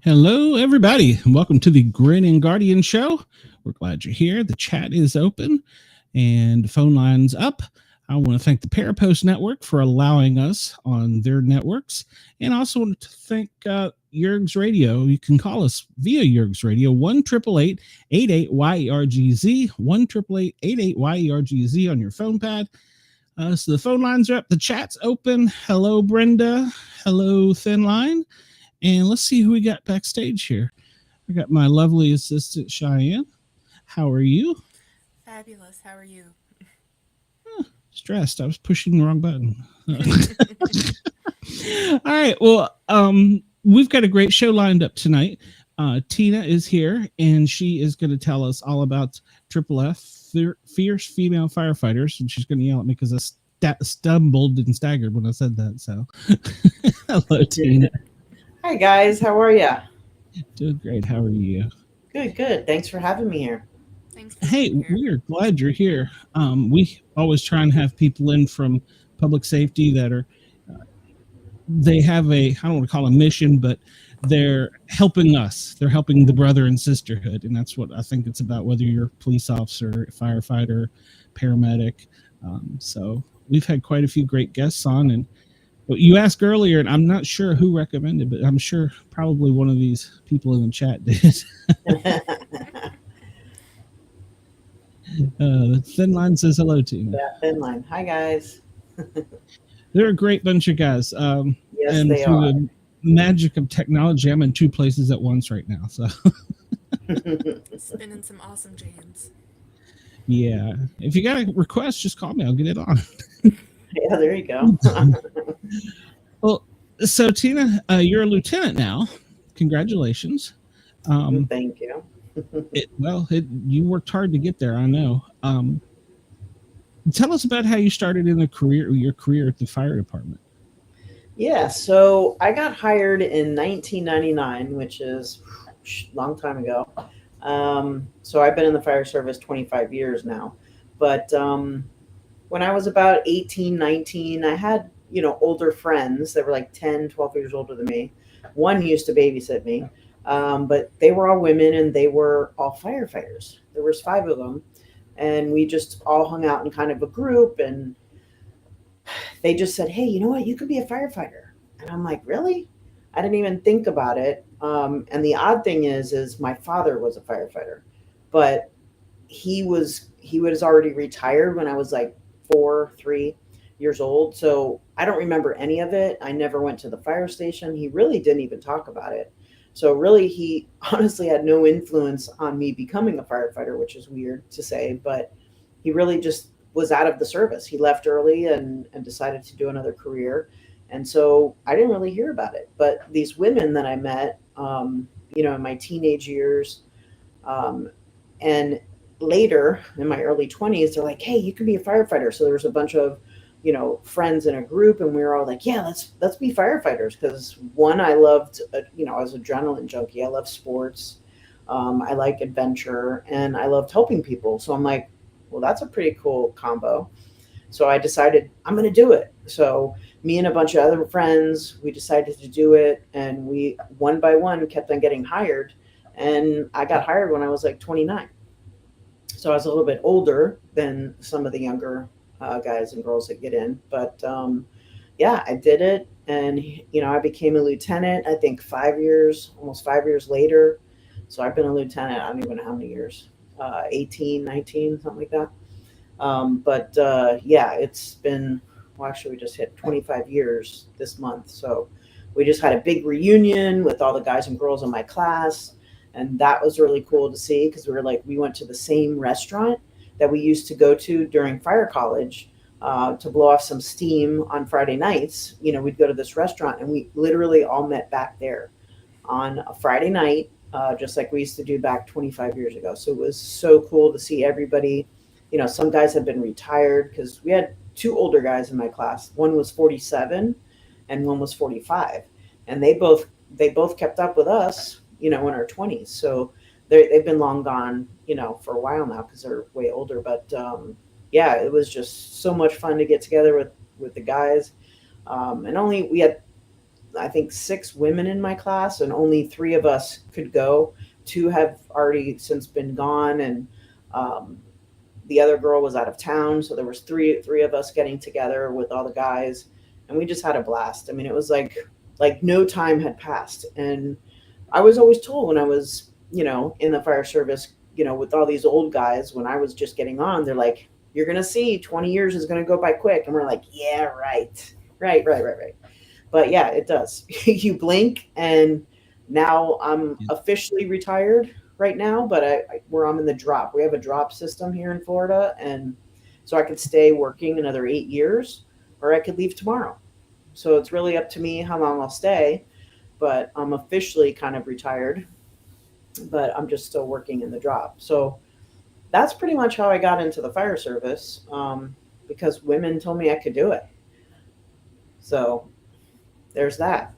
Hello, everybody, and welcome to the Grin and Guardian Show. We're glad you're here. The chat is open and the phone line's up. I want to thank the Parapost Network for allowing us on their networks, and also want to thank Yerg's Radio. You can call us via Yerg's Radio, 1-888-88-YERGZ, 1-888-88-YERGZ on your phone pad. So the phone lines are up, the chat's open. Hello, Brenda. Hello, Thin Line. And let's see who we got backstage here. I got my lovely assistant, Cheyenne. How are you? Fabulous. How are you? Stressed. I was pushing the wrong button. All right. Well, we've got a great show lined up tonight. Tina is here, and she is going to tell us all about Triple F, Fierce Female Firefighters. And she's going to yell at me because I stumbled and staggered when I said that. So, hello, Tina. Hi, guys. How are you? Doing great. How are you? Good, good. Thanks for having me here. Thanks. Hey, we're glad you're here. We always try and have people in from public safety that are, they have a, I don't want to call a mission, but they're helping us. They're helping the brother and sisterhood. And that's what I think it's about, whether you're a police officer, firefighter, paramedic. So we've had quite a few great guests on, and what you asked earlier, and I'm not sure who recommended, but I'm sure probably one of these people in the chat did. Thin Line says hello to you. Yeah, Thin Line. Hi, guys. They're a great bunch of guys. Yes, and they through are. the magic of technology, I'm in two places at once right now. So, Spinning some awesome jams. yeah. If you got a request, just call me. I'll get it on. Yeah, there you go. Well, so Tina, you're a lieutenant now. Congratulations. Thank you. You worked hard to get there, I know. Tell us about how you started in your career at the fire department. Yeah, so I got hired in 1999, which is a long time ago. So I've been in the fire service 25 years now. But when I was about 18, 19, I had, older friends that were like 10, 12 years older than me. One used to babysit me, but they were all women and they were all firefighters. There was 5 of them, and we just all hung out in kind of a group, and they just said, hey, you know what? You could be a firefighter. And I'm like, really? I didn't even think about it. And the odd thing is my father was a firefighter, but he was already retired when I was like 3 years old. So I don't remember any of it. I never went to the fire station. He really didn't even talk about it. So really, he honestly had no influence on me becoming a firefighter, which is weird to say, but he really just was out of the service. He left early and decided to do another career. And so I didn't really hear about it. But these women that I met, in my teenage years, and later in my early 20s, they're like, hey, you can be a firefighter. So there was a bunch of, friends in a group, and we were all like, yeah, let's be firefighters. Because one, I loved, I was an adrenaline junkie. I love sports. I like adventure, and I loved helping people. So I'm like, well, that's a pretty cool combo. So I decided I'm going to do it. So me and a bunch of other friends, we decided to do it. And we, one by one, kept on getting hired. And I got hired when I was like 29. So I was a little bit older than some of the younger guys and girls that get in. But yeah, I did it. And, I became a lieutenant, I think almost 5 years later. So I've been a lieutenant, I don't even know how many years, 18, 19, something like that. Yeah, it's been, well, actually we just hit 25 years this month. So we just had a big reunion with all the guys and girls in my class. And that was really cool to see, because we went to the same restaurant that we used to go to during fire college to blow off some steam on Friday nights. We'd go to this restaurant, and we literally all met back there on a Friday night, just like we used to do back 25 years ago. So it was so cool to see everybody. Some guys have been retired, because we had 2 older guys in my class. One was 47 and one was 45. And they both kept up with us, in our 20s. So they've been long gone, for a while now, because they're way older. But yeah, it was just so much fun to get together with the guys. And we had I think 6 women in my class, and only 3 of us could go. 2 have already since been gone, and um, the other girl was out of town. So there was three of us getting together with all the guys, and we just had a blast. I mean, it was like no time had passed. And I was always told when I was, in the fire service, with all these old guys, when I was just getting on, they're like, you're going to see 20 years is going to go by quick. And we're like, yeah, right. Right. But yeah, it does. You blink, and now I'm officially retired right now, but where I'm in the drop, we have a drop system here in Florida. And so I could stay working another 8 years, or I could leave tomorrow. So it's really up to me how long I'll stay, but I'm officially kind of retired, but I'm just still working in the drop. So that's pretty much how I got into the fire service, because women told me I could do it. So there's that.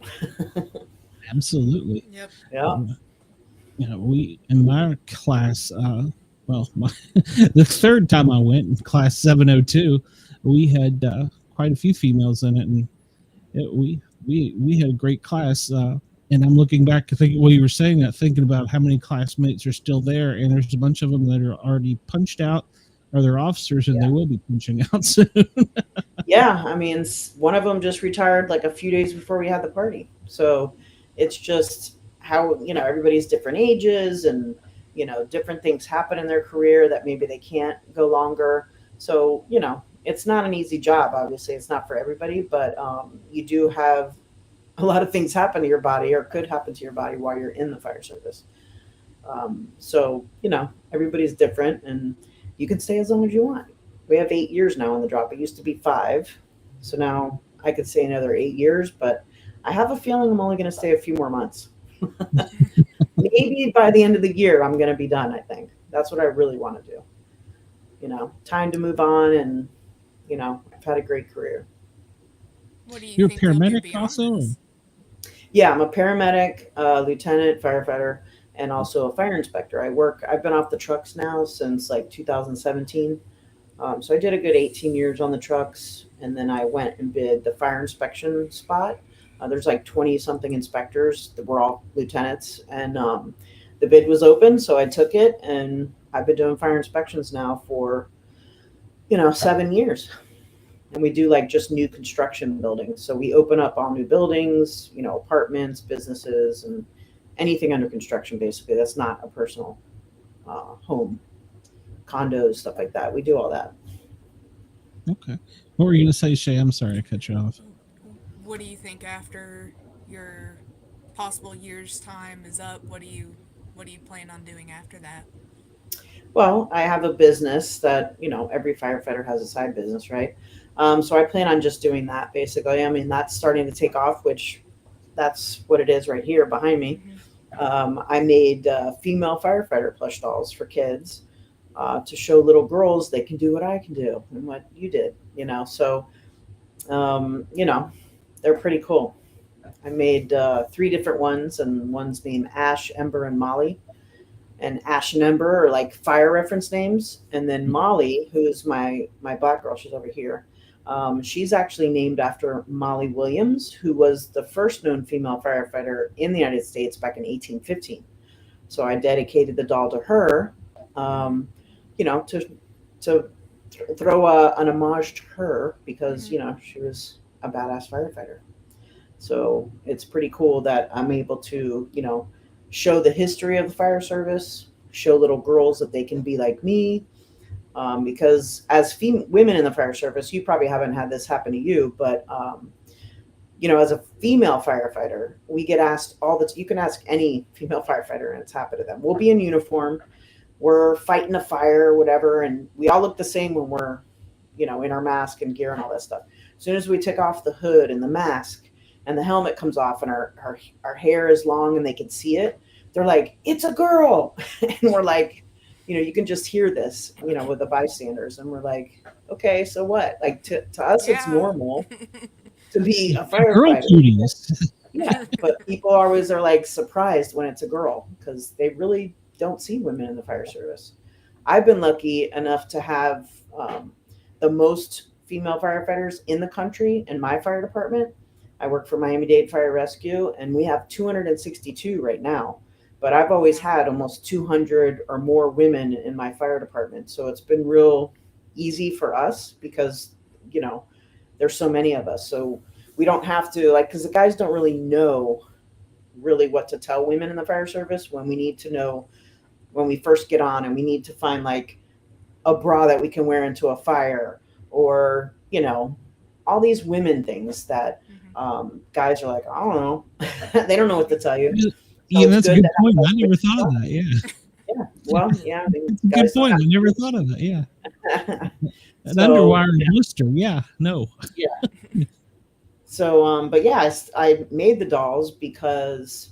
Absolutely. Yep. Yeah. We in my class, the third time I went in class 702, we had quite a few females in it, and we had a great class. And I'm looking back to think while you were saying that, thinking about how many classmates are still there, and there's a bunch of them that are already punched out, or they're officers, and they will be punching out soon. Yeah, I mean, one of them just retired like a few days before we had the party. So it's just how, everybody's different ages, and, different things happen in their career that maybe they can't go longer. So, it's not an easy job. Obviously, it's not for everybody, but you do have a lot of things happen to your body, or could happen to your body while you're in the fire service. So, everybody's different, and you can stay as long as you want. We have 8 years now on the drop. It used to be 5. So now I could stay another 8 years, but I have a feeling I'm only going to stay a few more months. Maybe by the end of the year, I'm going to be done. I think that's what I really want to do. Time to move on. And, I've had a great career. What do you You're a think you'll do paramedic beyond also? this? Yeah, I'm a paramedic, lieutenant, firefighter, and also a fire inspector. I've been off the trucks now since like 2017. So I did a good 18 years on the trucks, and then I went and bid the fire inspection spot. There's like 20 something inspectors that were all lieutenants, and the bid was open, so I took it, and I've been doing fire inspections now for 7 years. And we do like just new construction buildings. So we open up all new buildings, apartments, businesses, and anything under construction, basically. That's not a personal home, condos, stuff like that. We do all that. Okay. What were you going to say, Shay? I'm sorry I cut you off. What do you think after your possible year's time is up? What do you plan on doing after that? Well, I have a business that, every firefighter has a side business, right? So I plan on just doing that, basically. I mean, that's starting to take off, which that's what it is right here behind me. I made female firefighter plush dolls for kids to show little girls they can do what I can do and what you did, So, they're pretty cool. I made 3 different ones, and one's named Ash, Ember, and Molly. And Ash and Ember are like fire reference names. And then Molly, who's my black girl, she's over here. She's actually named after Molly Williams, who was the first known female firefighter in the United States back in 1815. So I dedicated the doll to her, to throw an homage to her, because, she was a badass firefighter. So it's pretty cool that I'm able to, show the history of the fire service, show little girls that they can be like me. Because as women in the fire service, you probably haven't had this happen to you, but, as a female firefighter, we get asked you can ask any female firefighter and it's happened to them. We'll be in uniform, we're fighting a fire or whatever, and we all look the same when we're, in our mask and gear and all that stuff. As soon as we take off the hood and the mask and the helmet comes off and our hair is long and they can see it, they're like, it's a girl. And we're like, you can just hear this, with the bystanders. And we're like, okay, so what? Like to us, it's normal to be a Girl firefighter. cuties. Yeah, but people always are like surprised when it's a girl, because they really don't see women in the fire service. I've been lucky enough to have the most female firefighters in the country in my fire department. I work for Miami-Dade Fire Rescue, and we have 262 right now. But I've always had almost 200 or more women in my fire department. So it's been real easy for us because, you know, there's so many of us. So we don't have to, like, because the guys don't really know really what to tell women in the fire service when we need to know when we first get on, and we need to find like a bra that we can wear into a fire, or, you know, all these women things that guys are like, I don't know. They don't know what to tell you. So Yeah, it's that's a good good to point. have I us never with thought of us. that. Yeah, Yeah. Well, yeah. I mean, that's a good guys point. I sometimes- never thought of that. Yeah, an So, underwire blister. Yeah, no. So, but yeah, I made the dolls because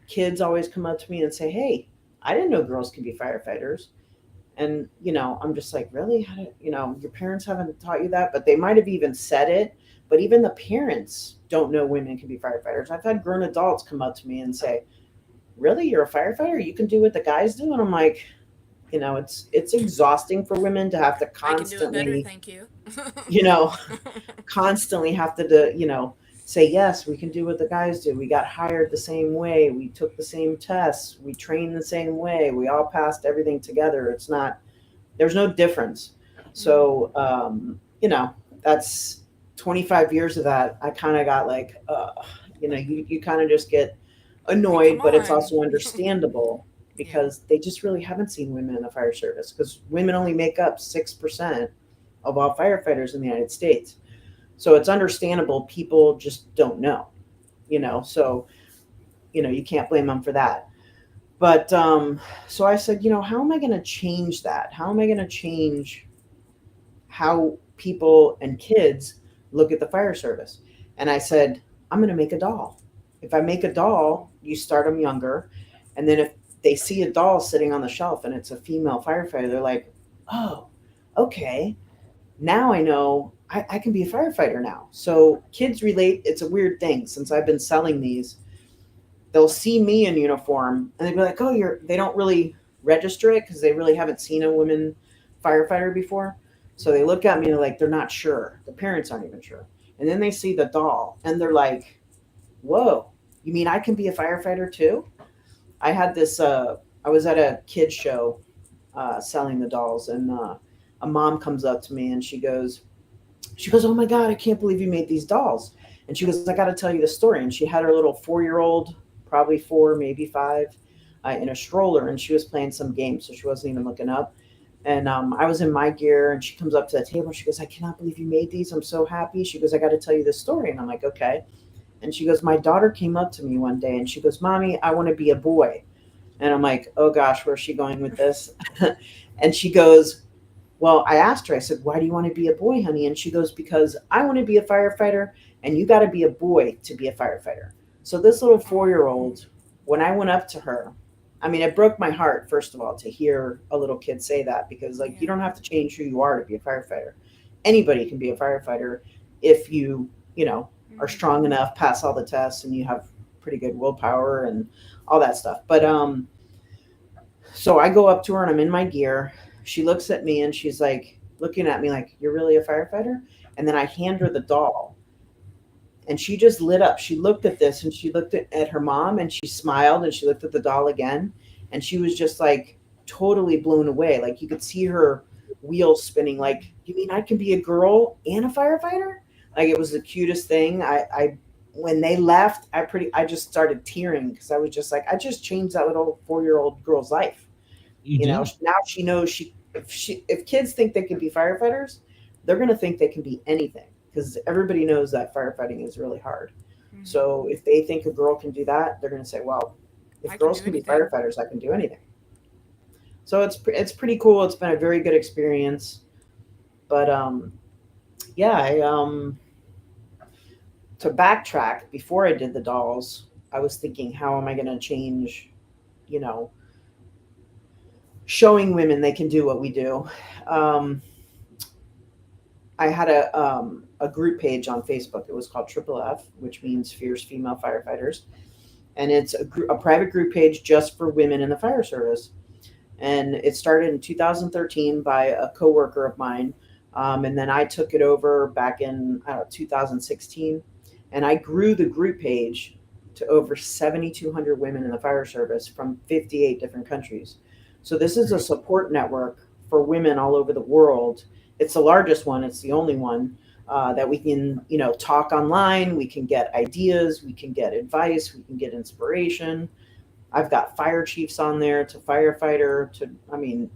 kids always come up to me and say, "Hey, I didn't know girls could be firefighters." And, you know, I'm just like, really? How did, you know, your parents haven't taught you that? But they might have even said it. But even the parents don't know women can be firefighters. I've had grown adults come up to me and say, really? You're a firefighter? You can do what the guys do? And I'm like, you know, it's exhausting for women to have to I can do it better, constantly, thank you. you know, constantly have to, you know, say, yes, we can do what the guys do. We got hired the same way. We took the same tests. We trained the same way. We all passed everything together. It's not, there's no difference. So, you know, that's 25 years of that. I kind of got like, you know, you kind of just get annoyed, but it's on. also understandable because they just really haven't seen women in the fire service, because women only make up 6% of all firefighters in the United States. So it's understandable. People just don't know, you know, so, you know, you can't blame them for that. But so I said, you know, how am I going to change that? How am I going to change how people and kids look at the fire service? And I said, I'm going to make a doll. If I make a doll, you start them younger. And then if they see a doll sitting on the shelf and it's a female firefighter, they're like, oh, okay. Now I know I can be a firefighter now. So kids relate. It's a weird thing. Since I've been selling these, they'll see me in uniform and they'll be like, oh, they don't really register it because they really haven't seen a woman firefighter before. So they look at me like they're not sure. The parents aren't even sure. And then they see the doll and they're like, whoa, you mean I can be a firefighter too? I had this, I was at a kid's show selling the dolls, and a mom comes up to me and she goes, oh my God, I can't believe you made these dolls. And she goes, I got to tell you the story. And she had her little 4-year-old, probably 4, maybe 5, in a stroller, and she was playing some game, so she wasn't even looking up. And I was in my gear, and she comes up to the table. She goes, I cannot believe you made these. I'm so happy. She goes, I got to tell you this story. And I'm like, okay. And she goes, my daughter came up to me one day, and she goes, Mommy, I want to be a boy. And I'm like, oh gosh, where's she going with this? And she goes, well, I asked her, I said, why do you want to be a boy, honey? And she goes, because I want to be a firefighter, and you got to be a boy to be a firefighter. So this little 4-year-old, when I went up to her, I mean, it broke my heart, first of all, to hear a little kid say that, because like, you don't have to change who you are to be a firefighter. Anybody can be a firefighter if you know, are strong enough, pass all the tests, and you have pretty good willpower and all that stuff. But so I go up to her and I'm in my gear. She looks at me and she's like looking at me like, you're really a firefighter? And then I hand her the doll. And she just lit up. She looked at this and she looked at her mom and she smiled and she looked at the doll again. And she was just like totally blown away. Like you could see her wheels spinning. Like, you mean I can be a girl and a firefighter? Like it was the cutest thing. I when they left, I just started tearing because I was just like, I just changed that little 4-year-old girl's life. You know, now she knows if kids think they can be firefighters, they're going to think they can be anything, because everybody knows that firefighting is really hard. Mm-hmm. So if they think a girl can do that, they're going to say, well, if girls can be firefighters, I can do anything. So it's pretty cool. It's been a very good experience. But yeah, to backtrack, before I did the dolls, I was thinking, how am I going to change, you know, showing women they can do what we do. I had a group page on Facebook. It was called Triple F, which means Fierce Female Firefighters. And it's a private group page just for women in the fire service. And it started in 2013 by a coworker of mine. And then I took it over back in 2016. And I grew the group page to over 7,200 women in the fire service from 58 different countries. So this is a support network for women all over the world. It's the largest one. It's the only one that we can, talk online. We can get ideas. We can get advice. We can get inspiration. I've got fire chiefs on there to firefighter to,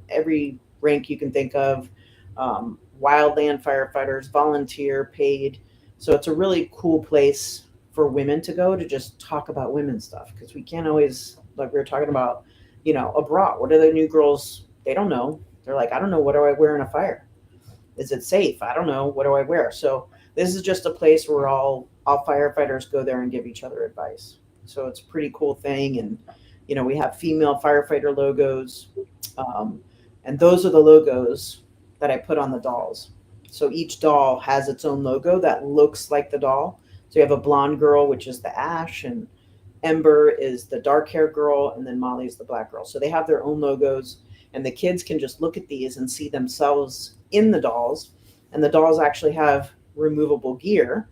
every rank you can think of. Wildland firefighters, volunteer, paid. So it's a really cool place for women to go to just talk about women's stuff, because we can't always, like we were talking about, abroad. What are the new girls? They don't know. They're like, I don't know. What do I wear in a fire? Is it safe? I don't know. What do I wear? So this is just a place where all firefighters go there and give each other advice. So it's a pretty cool thing. And, we have female firefighter logos. And those are the logos that I put on the dolls. So each doll has its own logo that looks like the doll. So you have a blonde girl, which is the Ash, and Ember is the dark hair girl, and then Molly is the black girl. So they have their own logos, and the kids can just look at these and see themselves in the dolls. And the dolls actually have removable gear.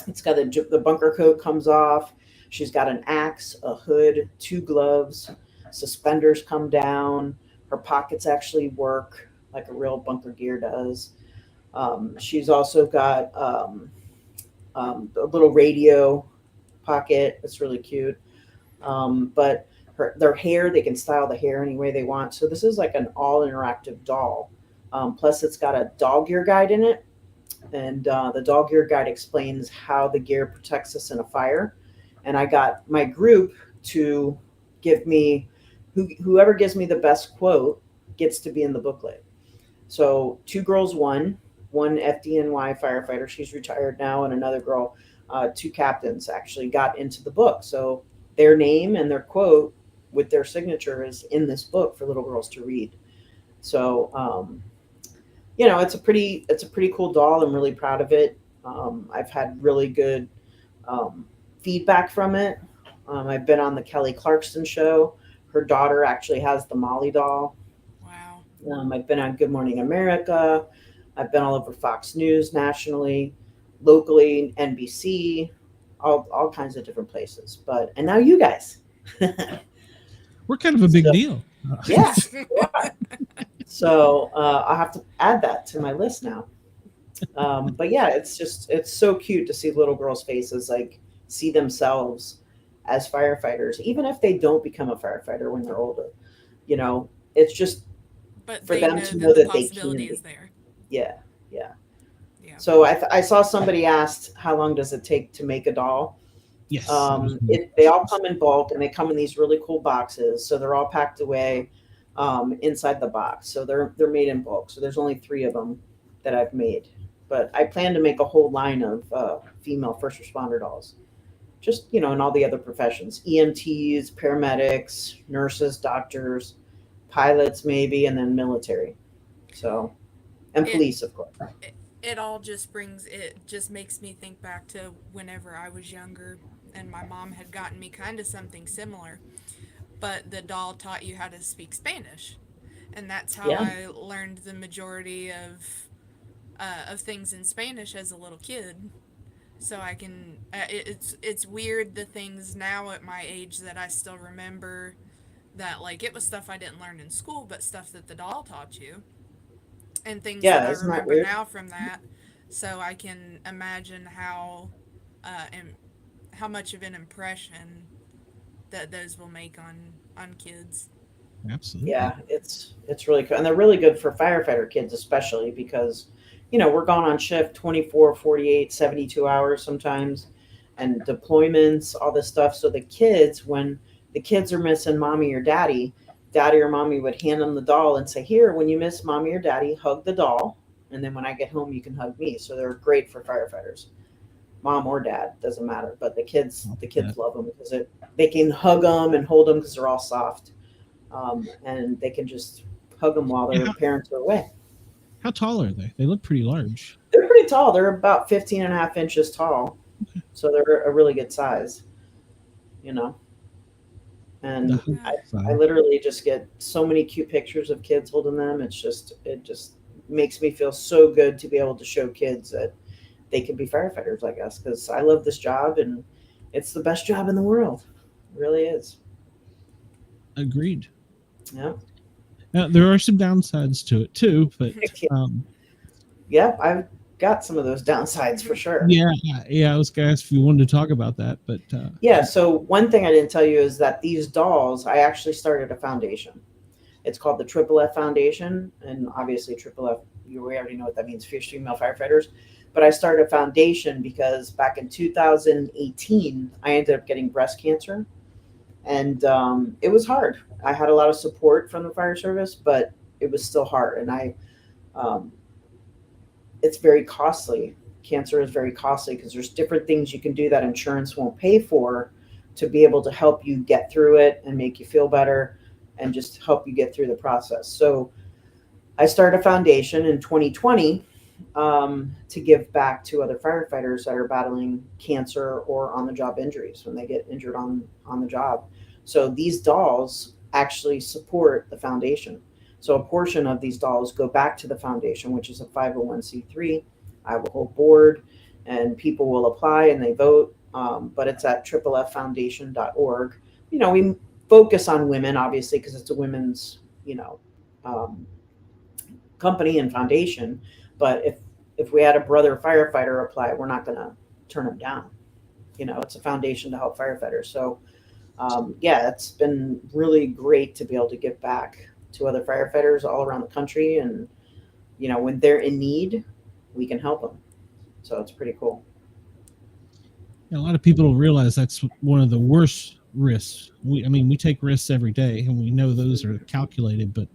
It's got the bunker coat comes off. She's got an axe, a hood, 2 gloves, suspenders come down. Her pockets actually work like a real bunker gear does. She's also got a little radio pocket. It's really cute. But their hair, they can style the hair any way they want. So this is like an all interactive doll. Plus it's got a doll gear guide in it. And the doll gear guide explains how the gear protects us in a fire. And I got my group to give me, whoever gives me the best quote gets to be in the booklet. So 2 girls won. One FDNY firefighter, she's retired now, and another girl, 2 captains actually got into the book. So their name and their quote with their signature is in this book for little girls to read. So, it's a pretty cool doll. I'm really proud of it. I've had really good feedback from it. I've been on the Kelly Clarkson show. Her daughter actually has the Molly doll. Wow. I've been on Good Morning America. I've been all over Fox News nationally, locally, NBC, all kinds of different places. And now you guys. We're kind of a big deal. Yeah. So I'll have to add that to my list now. But yeah, it's so cute to see little girls' faces, like see themselves as firefighters, even if they don't become a firefighter when they're older. It's just But for they them know to that know the that they possibility can is there. Yeah. Yeah. So I saw somebody asked, how long does it take to make a doll? Yes. They all come in bulk, and they come in these really cool boxes. So they're all packed away inside the box. So they're made in bulk. So there's only 3 of them that I've made. But I plan to make a whole line of female first responder dolls. Just, in all the other professions. EMTs, paramedics, nurses, doctors, pilots maybe, and then military. So, and police, of course. It just makes me think back to whenever I was younger, and my mom had gotten me kind of something similar, but the doll taught you how to speak Spanish, and that's how I learned the majority of things in Spanish as a little kid. So I can, it's weird the things now at my age that I still remember, that like it was stuff I didn't learn in school, but stuff that the doll taught you. And things that I remember now from that, so I can imagine how much of an impression that those will make on kids. Absolutely. Yeah, it's really cool, and they're really good for firefighter kids, especially because we're gone on shift 24, 48, 72 hours sometimes, and deployments, all this stuff. So the kids, when the kids are missing mommy or daddy or mommy would hand them the doll and say, here, when you miss mommy or daddy, hug the doll. And then when I get home, you can hug me. So they're great for firefighters. Mom or dad, doesn't matter. But the kids love them because they can hug them and hold them because they're all soft. And they can just hug them while their parents are away. How tall are they? They look pretty large. They're pretty tall. They're about 15 and a half inches tall. Okay. So they're a really good size, And I literally just get so many cute pictures of kids holding them. It just makes me feel so good to be able to show kids that they can be firefighters, I guess, because I love this job and it's the best job in the world. It really is. Agreed. Yeah. Now, there are some downsides to it too, but Yeah, I've got some of those downsides for sure. yeah. I was gonna ask if you wanted to talk about that, but Yeah, so one thing I didn't tell you is that these dolls, I actually started a foundation. It's called the Triple F Foundation, and obviously Triple F, we already know what that means, Fierce Female Firefighters. But I started a foundation because back in 2018, I ended up getting breast cancer, and it was hard. I had a lot of support from the fire service, but it was still hard, and um, it's very costly. Cancer is very costly because there's different things you can do that insurance won't pay for to be able to help you get through it and make you feel better and just help you get through the process. So I started a foundation in 2020 to give back to other firefighters that are battling cancer or on-the-job injuries when they get injured on the job. So these dolls actually support the foundation. So a portion of these dolls go back to the foundation, which is a 501c3. I have a whole board, and people will apply and they vote. But it's at tripleffoundation.org. You know, we focus on women, obviously, because it's a women's, company and foundation. But if we had a brother firefighter apply, we're not going to turn them down. You know, it's a foundation to help firefighters. So, yeah, it's been really great to be able to give back to other firefighters all around the country. And, you know, when they're in need, we can help them. So it's pretty cool. A lot of people don't realize that's one of the worst risks. We take risks every day, and we know those are calculated, but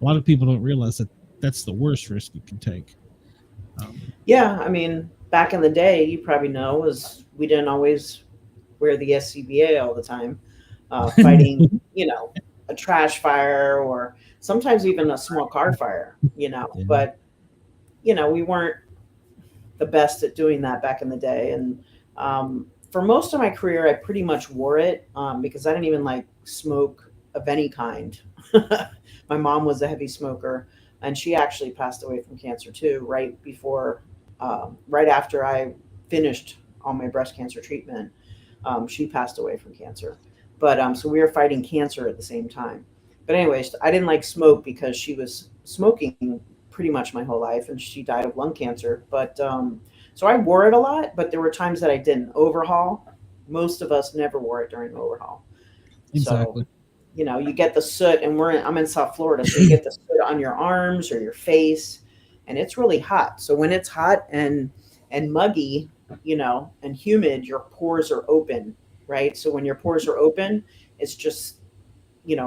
a lot of people don't realize that that's the worst risk you can take. Yeah, I mean, back in the day, you probably know, was we didn't always wear the SCBA all the time, fighting, a trash fire or sometimes even a small car fire, Yeah. But, we weren't the best at doing that back in the day. And for most of my career, I pretty much wore it because I didn't even like smoke of any kind. My mom was a heavy smoker, and she actually passed away from cancer too, right after I finished all my breast cancer treatment. She passed away from cancer. But so we were fighting cancer at the same time. But anyways, I didn't like smoke because she was smoking pretty much my whole life, and she died of lung cancer. But so I wore it a lot, but there were times that I didn't. Overhaul, most of us never wore it during overhaul. Exactly. So, you get the soot, and I'm in South Florida, so you get the soot on your arms or your face, and it's really hot. So when it's hot and muggy, and humid, your pores are open, right? So when your pores are open, it's just,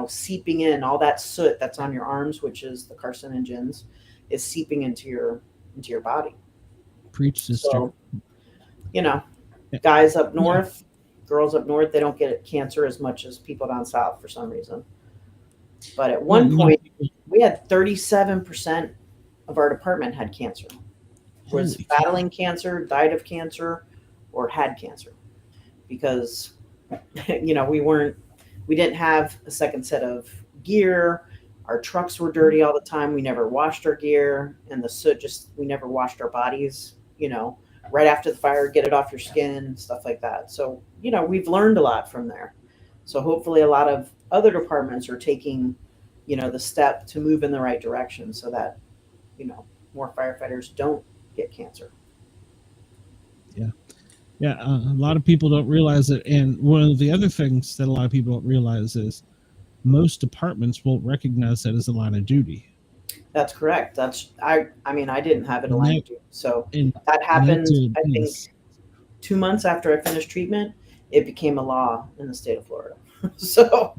seeping in. All that soot that's on your arms, which is the carcinogens, is seeping into your body. Preach, sister. So, guys up north, girls up north, they don't get cancer as much as people down south for some reason. But at one point, we had 37% of our department had cancer. Was battling cancer, died of cancer, or had cancer. Because, we didn't have a second set of gear. Our trucks were dirty all the time. We never washed our gear, and the soot we never washed our bodies, right after the fire, get it off your skin, stuff like that. So, we've learned a lot from there. So hopefully a lot of other departments are taking, the step to move in the right direction so that, more firefighters don't get cancer. Yeah, a lot of people don't realize it. And one of the other things that a lot of people don't realize is most departments won't recognize that as a line of duty. That's correct. I didn't have it a line of duty. So that happened, I think, 2 months after I finished treatment. It became a law in the state of Florida. So,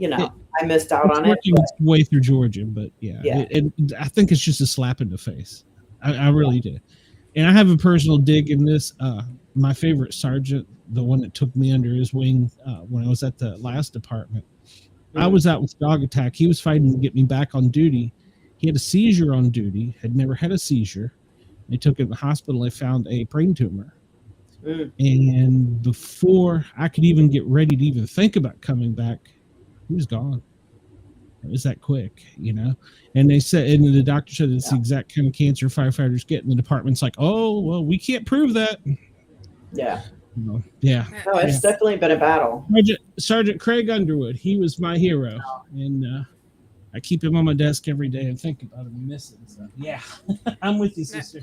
I missed out on it. Working its way through Georgia, but I think it's just a slap in the face. I really did. And I have a personal dig in this. My favorite sergeant, the one that took me under his wing when I was at the last department, I was out with dog attack. He was fighting to get me back on duty. He had a seizure on duty, had never had a seizure. They took him to the hospital. They found a brain tumor. And before I could even get ready to even think about coming back, he was gone. It was that quick, And they said, and the doctor said it's the exact kind of cancer firefighters get. And the department's like, oh, well, we can't prove that. Yeah. Yeah. No, it's definitely been a battle. Sergeant Craig Underwood, he was my hero. And I keep him on my desk every day and think about him and miss him. So, yeah, I'm with you, sister.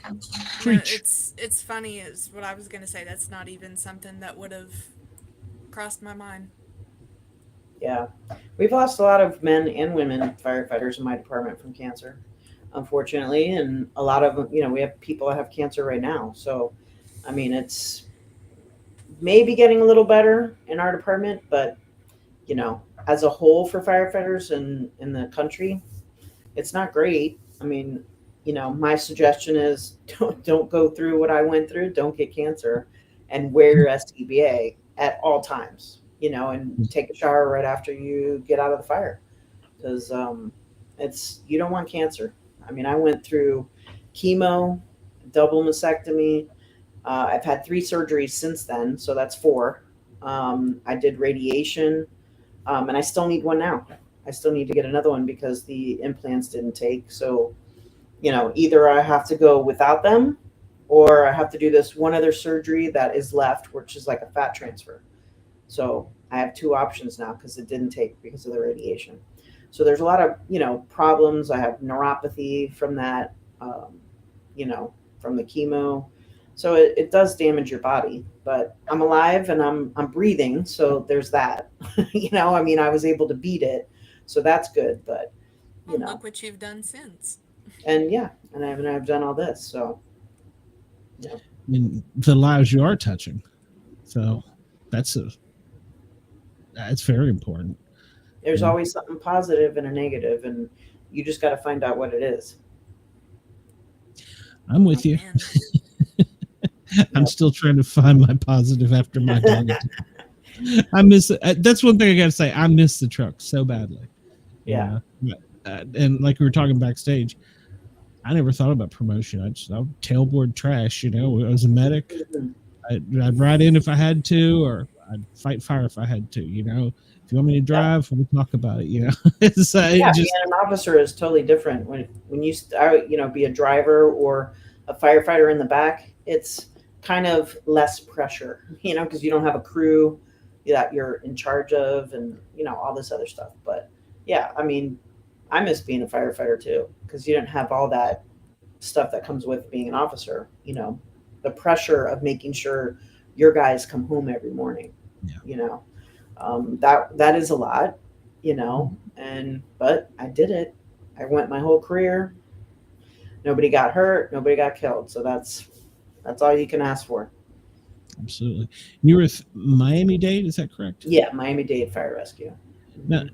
Preach. It's funny is what I was going to say. That's not even something that would have crossed my mind. Yeah, we've lost a lot of men and women firefighters in my department from cancer, unfortunately, and a lot of them, we have people that have cancer right now. So, I mean, it's maybe getting a little better in our department, but as a whole for firefighters in the country, it's not great. I mean, my suggestion is don't go through what I went through. Don't get cancer, and wear your SCBA at all times. And take a shower right after you get out of the fire, because you don't want cancer. I mean, I went through chemo, double mastectomy. I've had 3 surgeries since then, so that's 4. I did radiation, and I still need one now. I still need to get another one because the implants didn't take. So, either I have to go without them, or I have to do this one other surgery that is left, which is like a fat transfer. So I have 2 options now because it didn't take because of the radiation. So there's a lot of, problems. I have neuropathy from that, from the chemo. So it does damage your body, but I'm alive and I'm breathing. So there's that, I mean, I was able to beat it. So that's good. But, look what you've done since. And I've done all this. So, yeah. And the lives you are touching. So that's very important. There's always something positive and a negative, and you just got to find out what it is. I'm with you. I'm still trying to find my positive after my dog. I miss it. That's one thing I got to say. I miss the truck so badly. Yeah. And like we were talking backstage, I never thought about promotion. I would tailboard trash. I was a medic. I'd ride in if I had to, or I'd fight fire if I had to. If you want me to drive, we'll talk about it. So being an officer is totally different. When you start, be a driver or a firefighter in the back, it's kind of less pressure, because you don't have a crew that you're in charge of, and all this other stuff. But yeah, I mean, I miss being a firefighter too, because you didn't have all that stuff that comes with being an officer. The pressure of making sure your guys come home every morning. Yeah. That is a lot, but I did it. I went my whole career. Nobody got hurt. Nobody got killed. So that's all you can ask for. Absolutely. You were with Miami-Dade, is that correct? Yeah, Miami-Dade Fire Rescue. Now,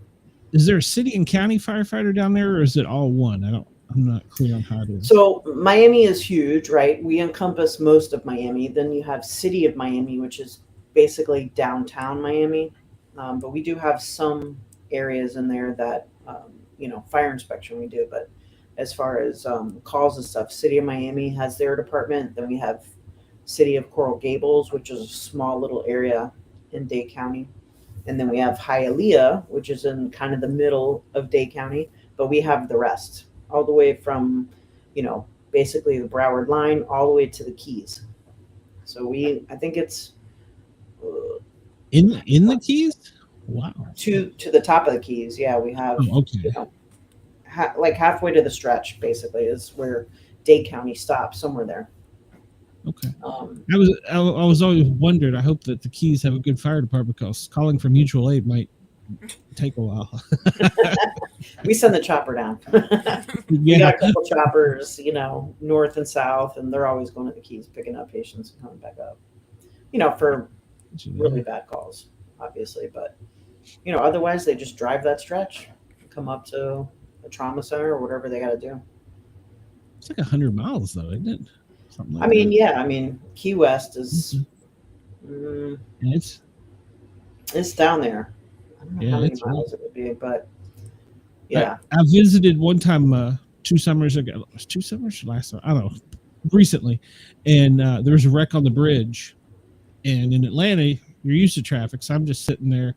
is there a city and county firefighter down there, or is it all one? I'm not clear on how it is. So Miami is huge, right? We encompass most of Miami. Then you have City of Miami, which is basically downtown Miami. But we do have some areas in there that, fire inspection we do. But as far as calls and stuff, City of Miami has their department. Then we have City of Coral Gables, which is a small little area in Dade County. And then we have Hialeah, which is in kind of the middle of Dade County. But we have the rest, all the way from, basically the Broward line all the way to the Keys. So I think it's in the Keys. Wow. To the top of the Keys, yeah, we have. Oh, okay. Like halfway to the stretch, basically, is where Dade County stops, somewhere there. Okay. I was always wondered. I hope that the Keys have a good fire department, because calling for mutual aid might take a while. We send the chopper down. We got a couple choppers, north and south, and they're always going to the Keys, picking up patients and coming back up. For really bad calls, obviously, but otherwise they just drive that stretch, come up to a trauma center or whatever they got to do. It's like 100 miles, though, isn't it? Something like that. Yeah. I mean, Key West is it's down there. I don't know how many miles it would be, but yeah. I visited one time 2 summers ago. It was 2 summers last summer. I don't know, recently, and there was a wreck on the bridge. And in Atlanta, you're used to traffic, so I'm just sitting there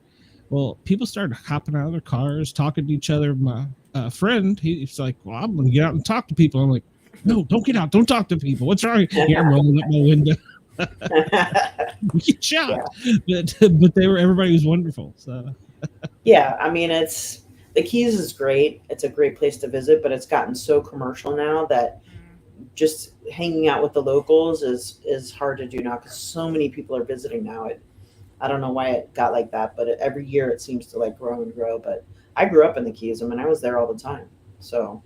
Well, people started hopping out of their cars, talking to each other. My friend, he's like, "Well, I'm going to get out and talk to people." I'm like, "No, don't get out. Don't talk to people. What's wrong?" Yeah, I'm rolling up my window. You get shot, but everybody was wonderful. So Yeah, I mean, the Keys is great. It's a great place to visit, but it's gotten so commercial now that just hanging out with the locals is hard to do now because so many people are visiting now. I don't know why it got like that, but every year it seems to like grow and grow. But I grew up in the Keys. I mean, I was there all the time. So,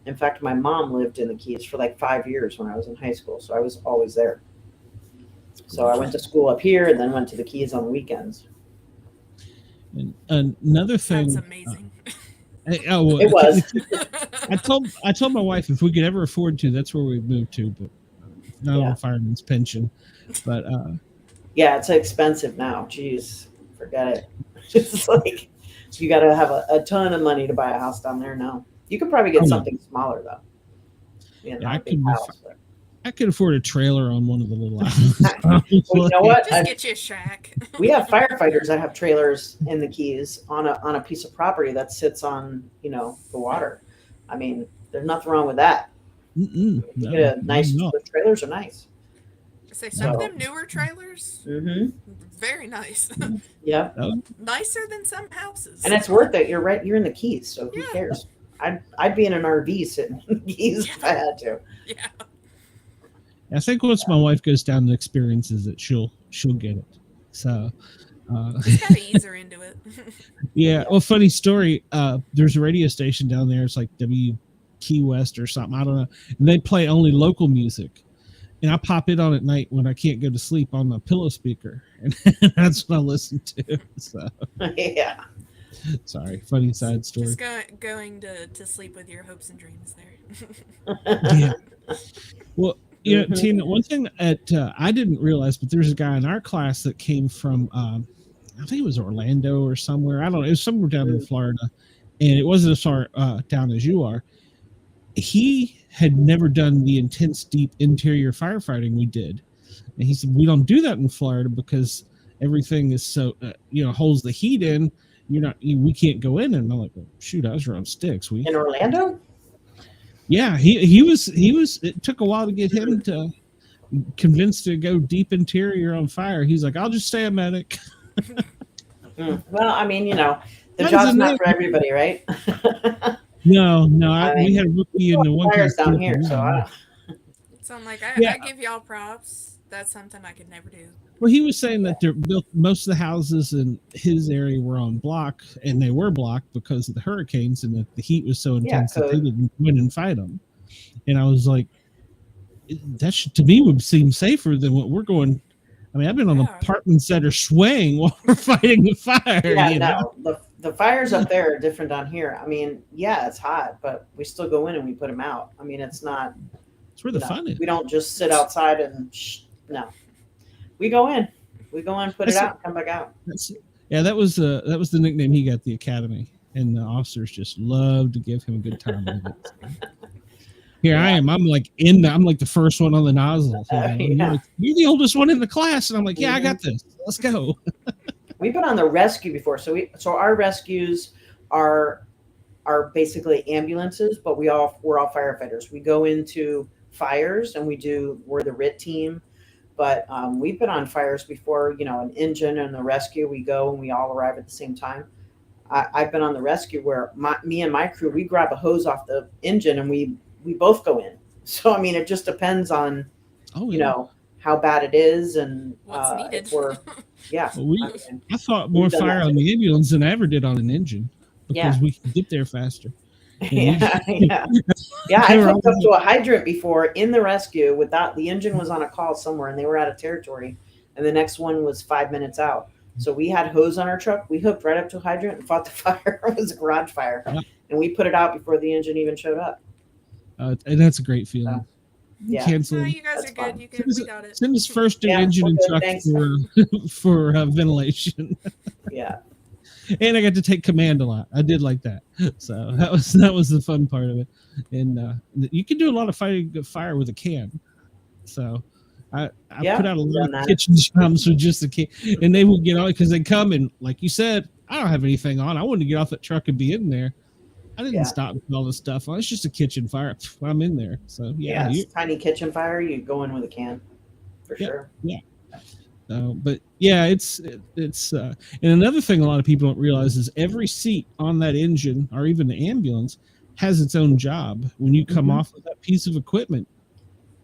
in fact, my mom lived in the Keys for like 5 years when I was in high school. So I was always there. So I went to school up here and then went to the Keys on the weekends. And another thing, That's amazing. It was. I told my wife if we could ever afford to, that's where we'd move to, but not on a fireman's pension. But yeah, it's expensive now. Jeez, forget it. It's like you got to have a ton of money to buy a house down there now. You could probably get something smaller though. I could afford a trailer on one of the little islands. Well, you know what? Just get you a shack. We have firefighters that have trailers in the Keys on a piece of property that sits on the water. I mean, there's nothing wrong with that. The trailers are nice. Say some of them newer trailers. Mm-hmm. Very nice. Yeah. Nicer than some houses. And it's worth it. You're in the Keys, so who cares? I'd be in an RV sitting in the Keys if I had to. Yeah. I think once my wife goes down and experiences it, she'll get it. So just gotta ease her into it. Yeah. Well, funny story. There's a radio station down there. It's like W Key West or something. I don't know. And they play only local music. And I pop it on at night when I can't go to sleep on the pillow speaker, and that's what I listen to. So yeah. Sorry, funny side story. Just going to sleep with your hopes and dreams there. Yeah. Well, Tina, one thing that I didn't realize, but there's a guy in our class that came from, I think it was Orlando or somewhere. I don't know. It was somewhere down in Florida, and it wasn't as far down as you are. He had never done the intense, deep interior firefighting we did. And he said, we don't do that in Florida because everything is so, holds the heat in. We can't go in. And I'm like, well, shoot, I was around sticks. In Orlando? Yeah, he was, it took a while to get him to convinced to go deep interior on fire. He's like, I'll just stay a medic. Well, I mean, the job's not for everybody, right? No, we had a rookie in the one fires down here, so I'm like, I give y'all props. That's something I could never do. Well, he was saying that most of the houses in his area were on block, and they were blocked because of the hurricanes, and that the heat was so intense that they didn't win and fight them. And I was like, that to me would seem safer than what we're going. I mean, I've been on apartments that are swaying while we're fighting the fire. Yeah, the fires up there are different down here. I mean, yeah, it's hot, but we still go in and we put them out. I mean, it's not. It's where the fun is. We don't just sit outside and no. We go in, put it out, and come back out. That was the nickname he got at the academy, and the officers just loved to give him a good time with it. Here I am. I'm like the first one on the nozzle. You're the oldest one in the class, and I'm like, I got this. Let's go. We've been on the rescue before, so our rescues are basically ambulances, but we're all firefighters. We go into fires and we're the RIT team, but we've been on fires before. An engine and the rescue. We go and we all arrive at the same time. I've been on the rescue where me and my crew, we grab a hose off the engine and we both go in. So I mean, it just depends on how bad it is and what's needed. I fought more fire on the ambulance than I ever did on an engine because we can get there faster. Yeah. I hooked up to a hydrant before in the rescue without the engine was on a call somewhere and they were out of territory, and the next one was 5 minutes out. So we had hose on our truck. We hooked right up to a hydrant and fought the fire. It was a garage fire, and we put it out before the engine even showed up. And that's a great feeling. You guys are good. We got it. Send us first engine and truck for ventilation. Yeah. And I got to take command a lot. I did like that. So that was the fun part of it. And you can do a lot of fighting fire with a can. So I put out a lot of kitchen jobs with just a can, and they will get on because they come and, like you said, I don't have anything on. I wanted to get off that truck and be in there. I didn't Yeah. stop and put all this stuff on. It's just a kitchen fire. I'm in there. So yeah, Yeah, it's tiny kitchen fire. You go in with a can for sure. yeah. But yeah, it's and another thing a lot of people don't realize is every seat on that engine or even the ambulance has its own job. When you come off of that piece of equipment,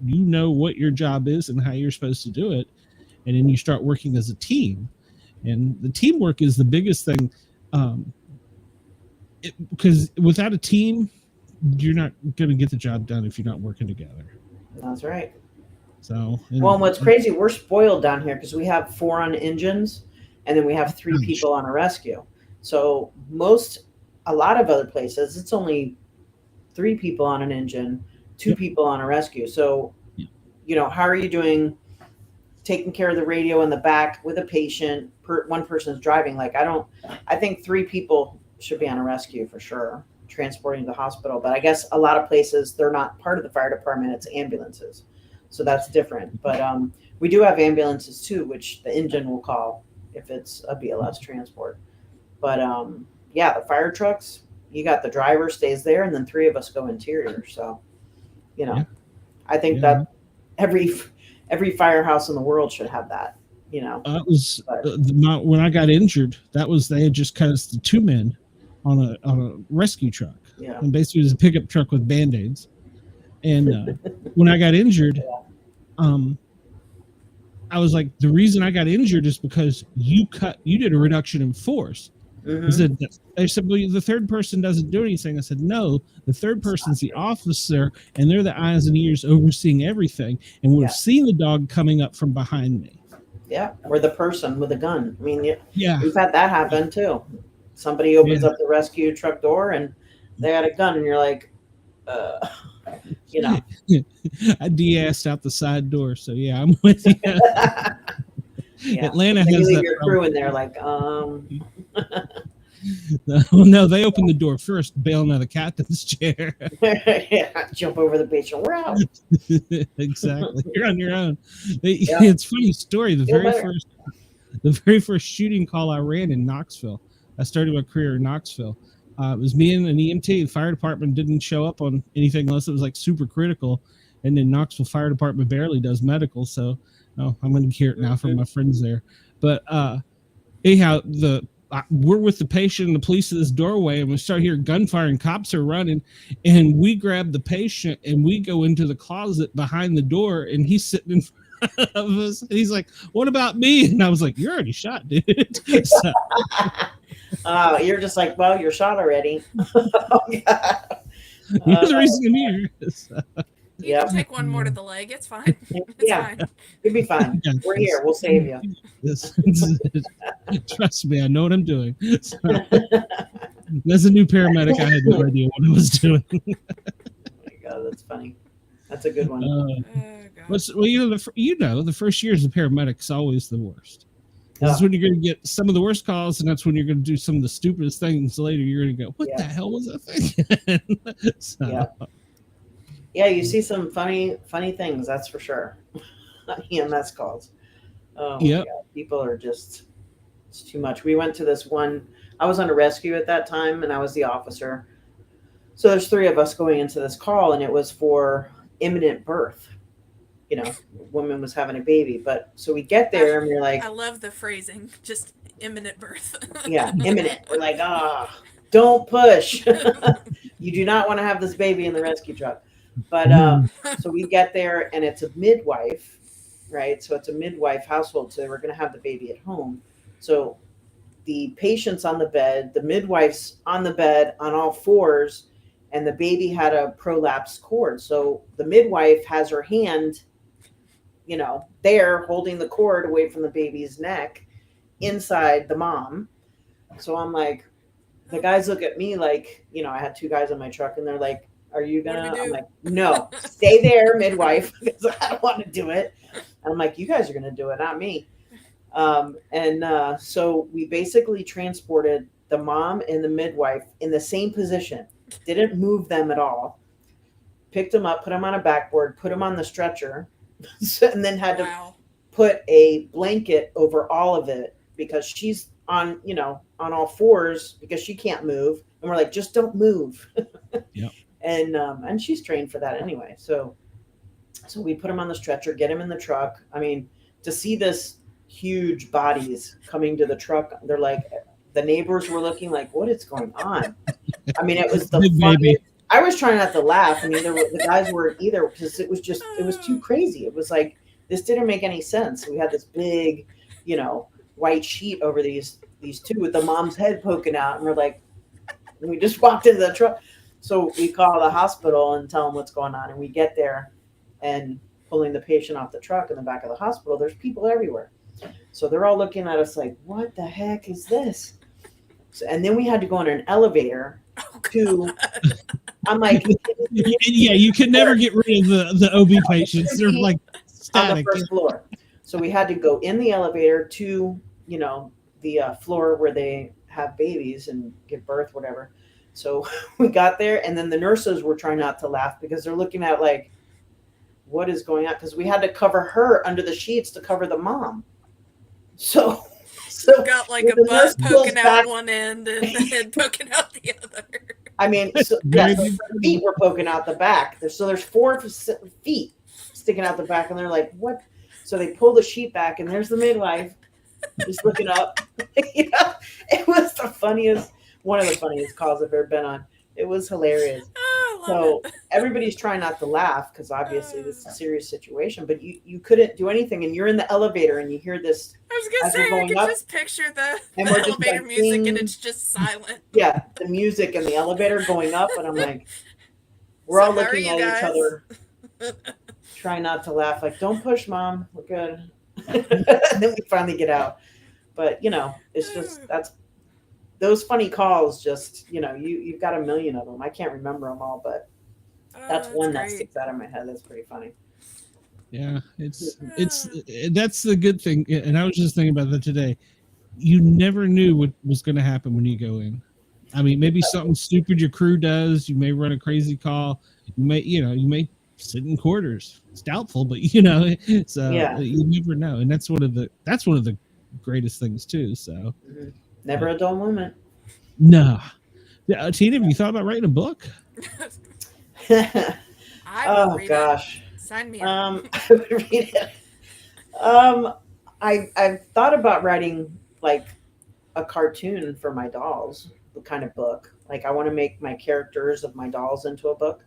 you know what your job is and how you're supposed to do it, and then you start working as a team. And the teamwork is the biggest thing, because without a team, you're not going to get the job done if you're not working together. That's right. So, and what's crazy, we're spoiled down here because we have 4 on engines, and then we have 3 people on a rescue. So a lot of other places, it's only 3 people on an engine, 2 people on a rescue. So, how are you doing taking care of the radio in the back with a patient? One person's driving. Like, I think 3 people should be on a rescue for sure, transporting to the hospital. But I guess a lot of places, they're not part of the fire department. It's ambulances. So that's different. But we do have ambulances too, which the engine will call if it's a BLS transport. But the fire trucks, you got the driver stays there, and then 3 of us go interior. So, I think that every firehouse in the world should have that. That was when I got injured. They had just cut us to 2 men on a rescue truck. Yeah. And basically it was a pickup truck with Band-Aids. And when I got injured, I was like, the reason I got injured is because you did a reduction in force. They said, well, the third person doesn't do anything. I said, no, the third person's the officer, and they're the eyes and ears overseeing everything. And we've seen the dog coming up from behind me. Yeah, or the person with a gun. I mean, we've had that happen too. Somebody opens up the rescue truck door and they had a gun, and you're like, I de-assed out the side door, so yeah, I'm with you. Atlanta has leave that your crew in there, like, No, they open the door first, bailing out of the captain's chair. Jump over the patient. We're out. Exactly. You're on your own. It's a funny story. The very first shooting call I ran in Knoxville. I started my career in Knoxville. It was me and an EMT. The fire department didn't show up on anything unless it was like super critical. And then Knoxville Fire Department barely does medical. So I'm going to hear it now from my friends there. But anyhow, we're with the patient and the police at this doorway, and we start hearing gunfire and cops are running. And we grab the patient and we go into the closet behind the door, and he's sitting in front of us. And he's like, "What about me?" And I was like, "You're already shot, dude." So, you're just like, well, you're shot already. You're the reason I'm here. So. You can take one more to the leg. It's fine. It's fine. You'll be fine. We're here. We'll save you. Trust me, I know what I'm doing. So, as a new paramedic, I had no idea what I was doing. Oh my God, that's funny. That's a good one. Well, the first year as a paramedic is always the worst. That's when you're going to get some of the worst calls, and that's when you're going to do some of the stupidest things. Later, you're going to go, "What the hell was that thing?" So. Yeah, you see some funny things, that's for sure. EMS calls. God, people are it's too much. We went to this one. I was on a rescue at that time, and I was the officer. So there's 3 of us going into this call, and it was for imminent birth. Woman was having a baby. But so we get there, and we're like, I love the phrasing, just imminent birth. Yeah, imminent. We're like, don't push. You do not want to have this baby in the rescue truck. But so we get there, and it's a midwife, right? So it's a midwife household. So they were going to have the baby at home. So the patient's on the bed, the midwife's on the bed on all 4s, and the baby had a prolapsed cord. So the midwife has her hand, there holding the cord away from the baby's neck inside the mom. So I'm like, the guys look at me like, I had 2 guys on my truck, and they're like, "Are you gonna?" I'm like, "No, stay there, midwife, because I don't want to do it." And I'm like, "You guys are gonna do it, not me." So we basically transported the mom and the midwife in the same position, didn't move them at all, picked them up, put them on a backboard, put them on the stretcher, and then had to put a blanket over all of it because she's on, on all fours because she can't move. And we're like, just don't move. Yep. And she's trained for that anyway. So we put him on the stretcher, get him in the truck. I mean, to see this huge bodies coming to the truck, they're like, the neighbors were looking like, what is going on? I mean, it was the Big funniest. baby. I was trying not to laugh. I mean, the guys weren't either because it was too crazy. It was like, this didn't make any sense. We had this big, white sheet over these two with the mom's head poking out. And we're like, we just walked into the truck. So we call the hospital and tell them what's going on. And we get there and pulling the patient off the truck in the back of the hospital, there's people everywhere. So they're all looking at us like, what the heck is this? So, and then we had to go in an elevator to, I'm like, yeah, you can never get rid of the OB patients. They're like static. On the first floor. So we had to go in the elevator to, the floor where they have babies and give birth, whatever. So we got there, and then the nurses were trying not to laugh because they're looking at like, what is going on? Because we had to cover her under the sheets to cover the mom. So got like a butt poking out one end and the head poking out the other. I mean, so her feet were poking out the back. So there's 4 feet sticking out the back, and they're like, what? So they pull the sheet back, and there's the midwife just looking up. It was one of the funniest calls I've ever been on. It was hilarious. So everybody's trying not to laugh because obviously this is a serious situation, but you couldn't do anything, and you're in the elevator and you hear this. I was gonna say I can just picture the elevator music and it's just silent. Yeah, the music and the elevator going up, and I'm like, we're all looking at each other, trying not to laugh. Like, don't push, Mom. We're good. And then we finally get out. But it's just those funny calls. Just you've got a million of them. I can't remember them all, but that's one that sticks out of my head. That's pretty funny. Yeah, it's that's the good thing. And I was just thinking about that today. You never knew what was going to happen when you go in. I mean, maybe something stupid your crew does. You may run a crazy call. You may sit in quarters. It's doubtful, but so yeah. You never know. And that's one of the greatest things too. So never a dull moment. No. Tina, have you thought about writing a book? Oh gosh. Sign me up. I would read it. I've thought about writing like a cartoon for my dolls, the kind of book. Like I want to make my characters of my dolls into a book,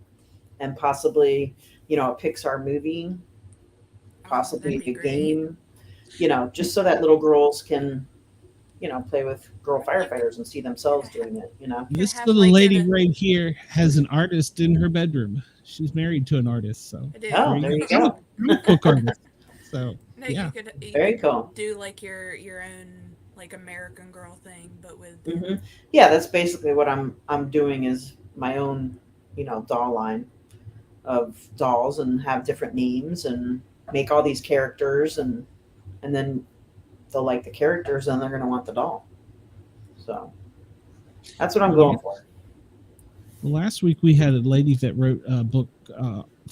and possibly, a Pixar movie, possibly a game, just so that little girls can, play with girl firefighters and see themselves doing it, This little lady right here has an artist in her bedroom. She's married to an artist, so. Oh, there you go. Cook artist. So, no, yeah. You Very could cool. do like your own like American Girl thing, but with. Mm-hmm. Yeah, that's basically what I'm doing is my own, doll line of dolls and have different names and make all these characters and then they'll like the characters and they're going to want the doll. So that's what I'm going for. Last week we had a lady that wrote a book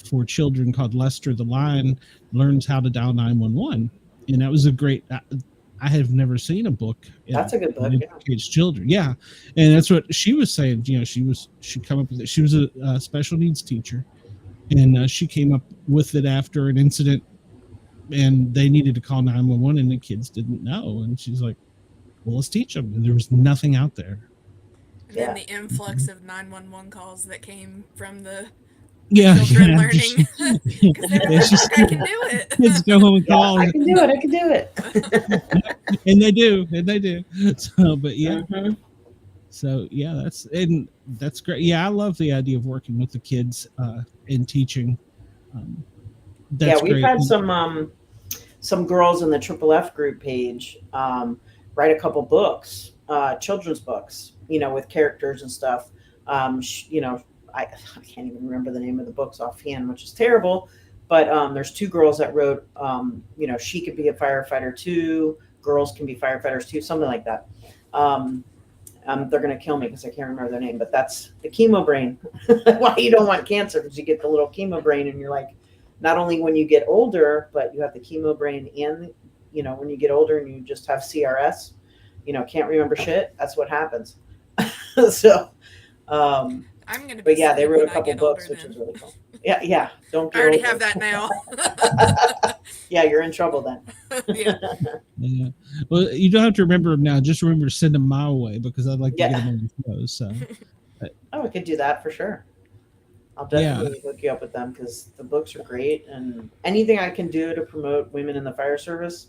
for children called Lester the Lion Learns How to Dial 911. And that was a great, I have never seen a book. That's a good book. Educates children. Yeah. And that's what she was saying. She come up with it. She was a special needs teacher, and she came up with it after an incident, and they needed to call 911 and the kids didn't know. And she's like, well, let's teach them. And there was nothing out there. And then the influx of 911 calls that came from the children learning. I can do it. Kids go home and call. I can do it. And they do. So, but yeah. Mm-hmm. So yeah, that's great. Yeah, I love the idea of working with the kids and teaching. That's we've great. had some girls in the Triple F group page write a couple books, children's books, with characters and stuff. I can't even remember the name of the books offhand, which is terrible. But there's 2 girls that wrote, she could be a firefighter too. Girls can be firefighters too, something like that. They're going to kill me because I can't remember their name, but that's the chemo brain. Why you don't want cancer, because you get the little chemo brain and you're like, not only when you get older, but you have the chemo brain and, when you get older and you just have CRS, can't remember shit. That's what happens. So, I'm gonna be but yeah, they silly wrote when a I couple get older books, which then. is really cool. Yeah. Don't I get already older. have that now. Yeah, you're in trouble then. Yeah. Yeah. Well, you don't have to remember them now. Just remember to send them my way because I'd like to get Yeah. them on the show. So, Oh, we could do that for sure. I'll yeah. definitely hook you up with them because the books are great, and anything I can do to promote women in the fire service,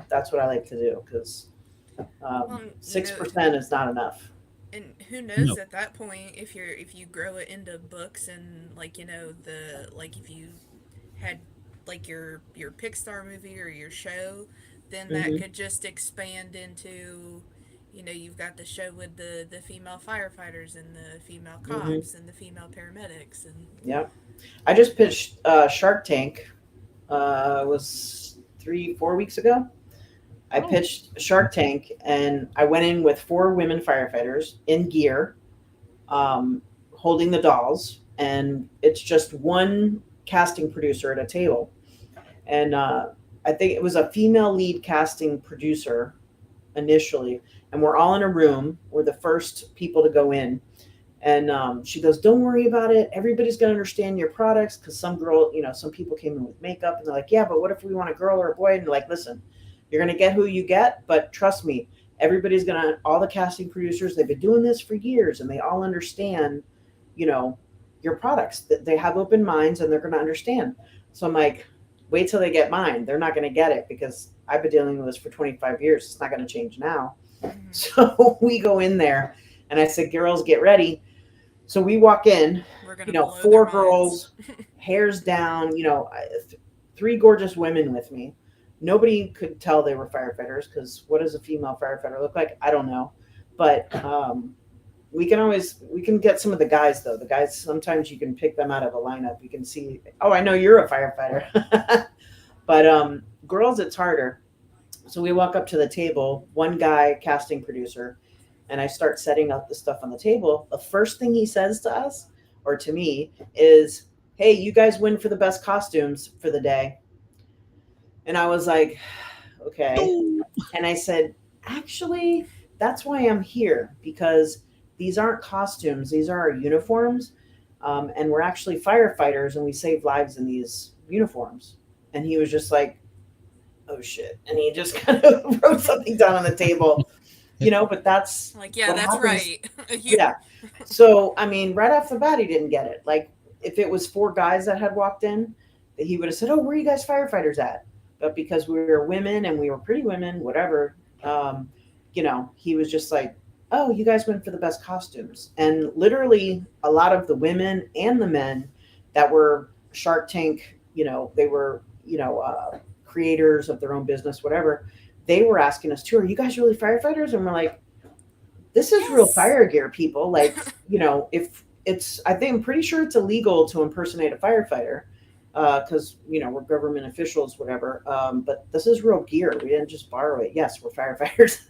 that's what I like to do because Well, 6% is not enough. and who knows No. at that point if you grow it into books and if you had like your Pixar movie or your show, then that Hmm. could just expand into, you've got the show with the female firefighters and the female Hmm. cops and the female paramedics and Yep. I just pitched Shark Tank. It was 3, 4 weeks ago. I Oh, pitched Shark Tank, and I went in with 4 women firefighters in gear, holding the dolls, and it's just one casting producer at a table. And I think it was a female lead casting producer initially, and we're all in a room. We're the first people to go in, and she goes, "Don't worry about it. Everybody's going to understand your products." Because some people came in with makeup, and they're like, "Yeah, but what if we want a girl or a boy?" And like, listen, you're going to get who you get, but trust me, all the casting producers, they've been doing this for years, and they all understand, you know, your products. That they have open minds, and they're going to understand. So I'm like, wait till they get mine. They're not going to get it because I've been dealing with this for 25 years. It's not going to change now. mhm. So we go in there, and I said, "Girls, get ready." So we walk in, We're gonna blow their 4 minds. girls, hairs down, 3 gorgeous women with me. Nobody could tell they were firefighters because what does a female firefighter look like? I don't know. But we can get some of the guys though. The guys, sometimes you can pick them out of a lineup. You can see, oh, I know you're a firefighter. But girls, it's harder. So we walk up to the table, one guy, casting producer, and I start setting up the stuff on the table. The first thing he says to us, or to me, is, "Hey, you guys win for the best costumes for the day." And I was like, okay. no. And I said, "Actually, that's why I'm here, because these aren't costumes, these are our uniforms. And we're actually firefighters, and we save lives in these uniforms." And he was just like, "Oh shit." And he just kind of wrote something down on the table, but that's Like, yeah, what that's happens. right. You- Yeah. So, I mean, right off the bat, he didn't get it. Like, if it was 4 guys that had walked in, he would have said, "Oh, where are you guys firefighters at?" But because we were women and we were pretty women, whatever, he was just like, "Oh, you guys went for the best costumes." And literally, a lot of the women and the men that were Shark Tank, they were, creators of their own business, whatever, they were asking us too, "Are you guys really firefighters?" And we're like, "This is real Yes. fire gear, people." Like, if I'm pretty sure it's illegal to impersonate a firefighter because, we're government officials, whatever. But this is real gear. We didn't just borrow it. Yes, we're firefighters.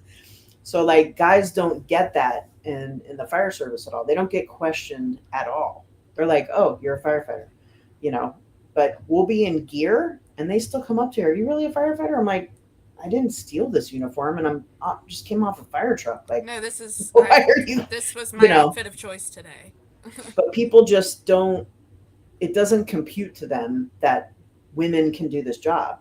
So, like, guys don't get that in the fire service at all. They don't get questioned at all. They're like, "Oh, you're a firefighter," but we'll be in gear and they still come up to you, "Are you really a firefighter?" I'm like, "I didn't steal this uniform, and I'm just came off a fire truck. Like, no, this is why are you?" this was my outfit of choice today. But people just don't. It doesn't compute to them that women can do this job,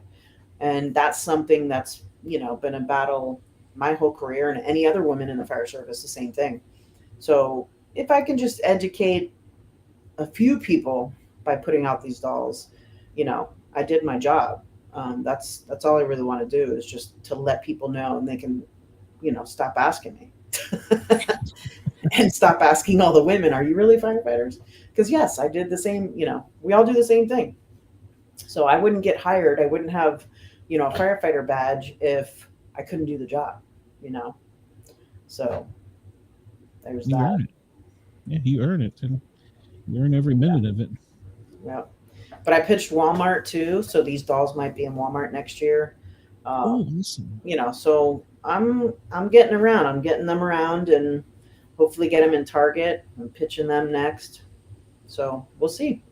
and that's something that's been a battle my whole career, and any other woman in the fire service, the same thing. So if I can just educate a few people by putting out these dolls, I did my job. That's all I really want to do, is just to let people know, and they can, stop asking me. And stop asking all the women, "Are you really firefighters?" Because yes, I did the same. We all do the same thing. So I wouldn't get hired. I wouldn't have, a firefighter badge if I couldn't do the job. So there's You that. earn it. Yeah, you earn it. And you earn every minute of it. Yeah. But I pitched Walmart too, so these dolls might be in Walmart next year. Oh, Um, awesome. so I'm getting around. I'm getting them around, and hopefully get them in Target. I'm pitching them next. So we'll see.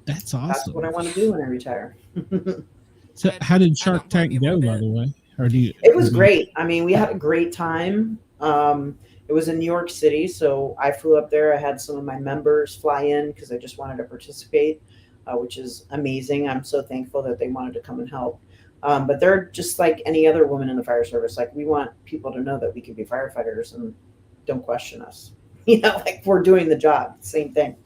That's That's what I awesome. want to do when I retire. So, I, how did I Shark don't blame Tank you go, one by bit. the way? Or do you? It was great. I mean, we had a great time. It was in New York City, so I flew up there. I had some of my members fly in because I just wanted to participate, which is amazing. I'm so thankful that they wanted to come and help. But they're just like any other woman in the fire service. Like, we want people to know that we can be firefighters and don't question us. Like, we're doing the job. Same thing.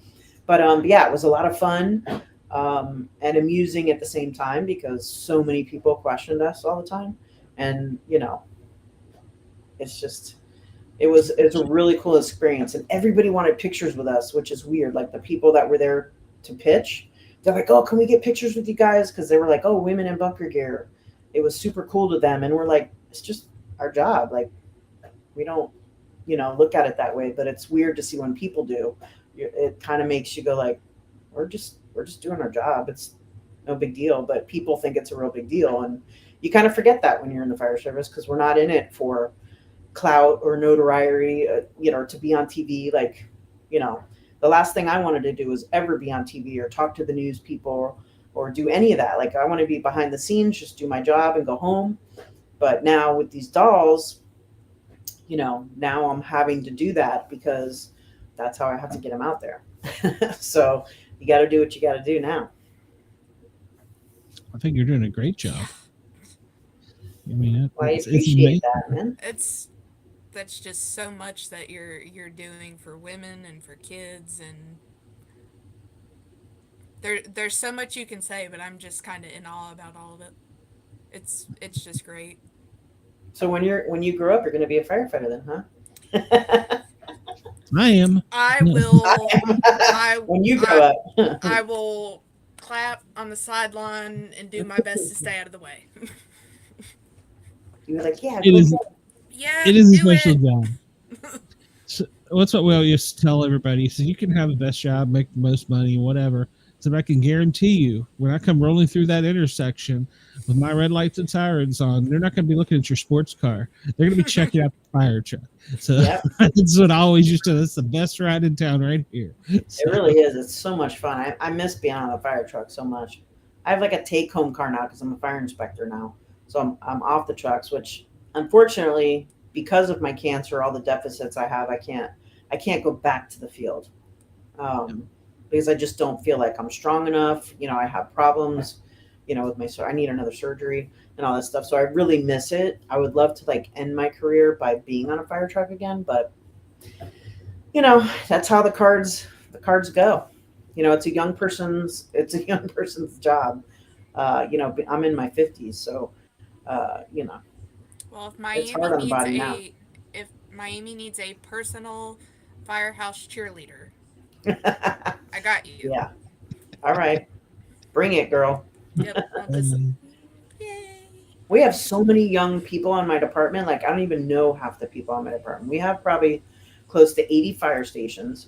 But yeah, it was a lot of fun and amusing at the same time because so many people questioned us all the time. And it's just it's a really cool experience, and everybody wanted pictures with us, which is weird. Like, the people that were there to pitch, they're like, oh, can we get pictures with you guys? Because they were like, oh, women in bunker gear. It was super cool to them, and we're like, it's just our job. Like, we don't look at it that way, but it's weird to see when people do. It kind of makes you go like, we're just doing our job. It's no big deal, but people think it's a real big deal, and you kind of forget that when you're in the fire service, because we're not in it for clout or notoriety, to be on TV. Like, the last thing I wanted to do was ever be on TV or talk to the news people or do any of that. Like, I want to be behind the scenes, just do my job and go home. But now with these dolls, now I'm having to do that because that's how I have to get them out there. So you got to do what you got to do now. I think you're doing a great job. I mean, I appreciate that, man. That's just so much that you're doing for women and for kids, and there's so much you can say, but I'm just kind of in awe about all of it. It's just great. So when you grow up, you're going to be a firefighter then, huh? I am. I will. When you grow up, I will clap on the sideline and do my best to stay out of the way. You're like, yeah, It is. Yeah, It is a do special it. job. So, what's what we always used to tell everybody? So you can have the best job, make the most money, whatever. So I can guarantee you, when I come rolling through that intersection with my red lights and sirens on, they're not going to be looking at your sports car. They're going to be checking out the fire truck. So Yep. that's what I always used to. That's the best ride in town right here. So, It really is. It's so much fun. I miss being on the fire truck so much. I have like a take-home car now because I'm a fire inspector now. So I'm off the trucks, which unfortunately, because of my cancer, all the deficits I have, I can't go back to the field. Because I just don't feel like I'm strong enough. I have problems, with I need another surgery and all that stuff. So I really miss it. I would love to like end my career by being on a fire truck again, but that's how the cards go. It's a young person's job. I'm in my 50s, so Well, it's hard on the body now. if Miami needs a personal Firehouse cheerleader, I got you. Yeah. All right. Bring it, girl. Yep. Yay. We have so many young people on my department. Like, I don't even know half the people on my department. We have probably close to 80 fire stations.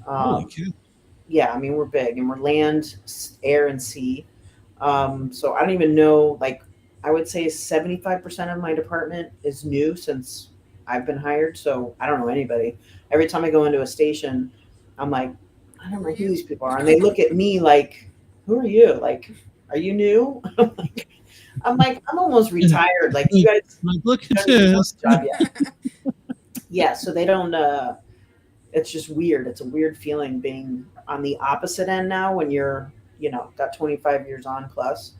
holy cow. Yeah, I mean, we're big, and we're land, air, and sea. So I don't even know, like, I would say 75% of my department is new since I've been hired. So I don't know anybody. Every time I go into a station, I'm like, I don't know who these people are. And they look at me like, who are you? Like, are you new? I'm like, I'm almost retired. Like, you guys Like, look at don't even know this. the job yet. Yeah, so they don't, it's just weird. It's a weird feeling being on the opposite end now when you're, got 25 years on plus.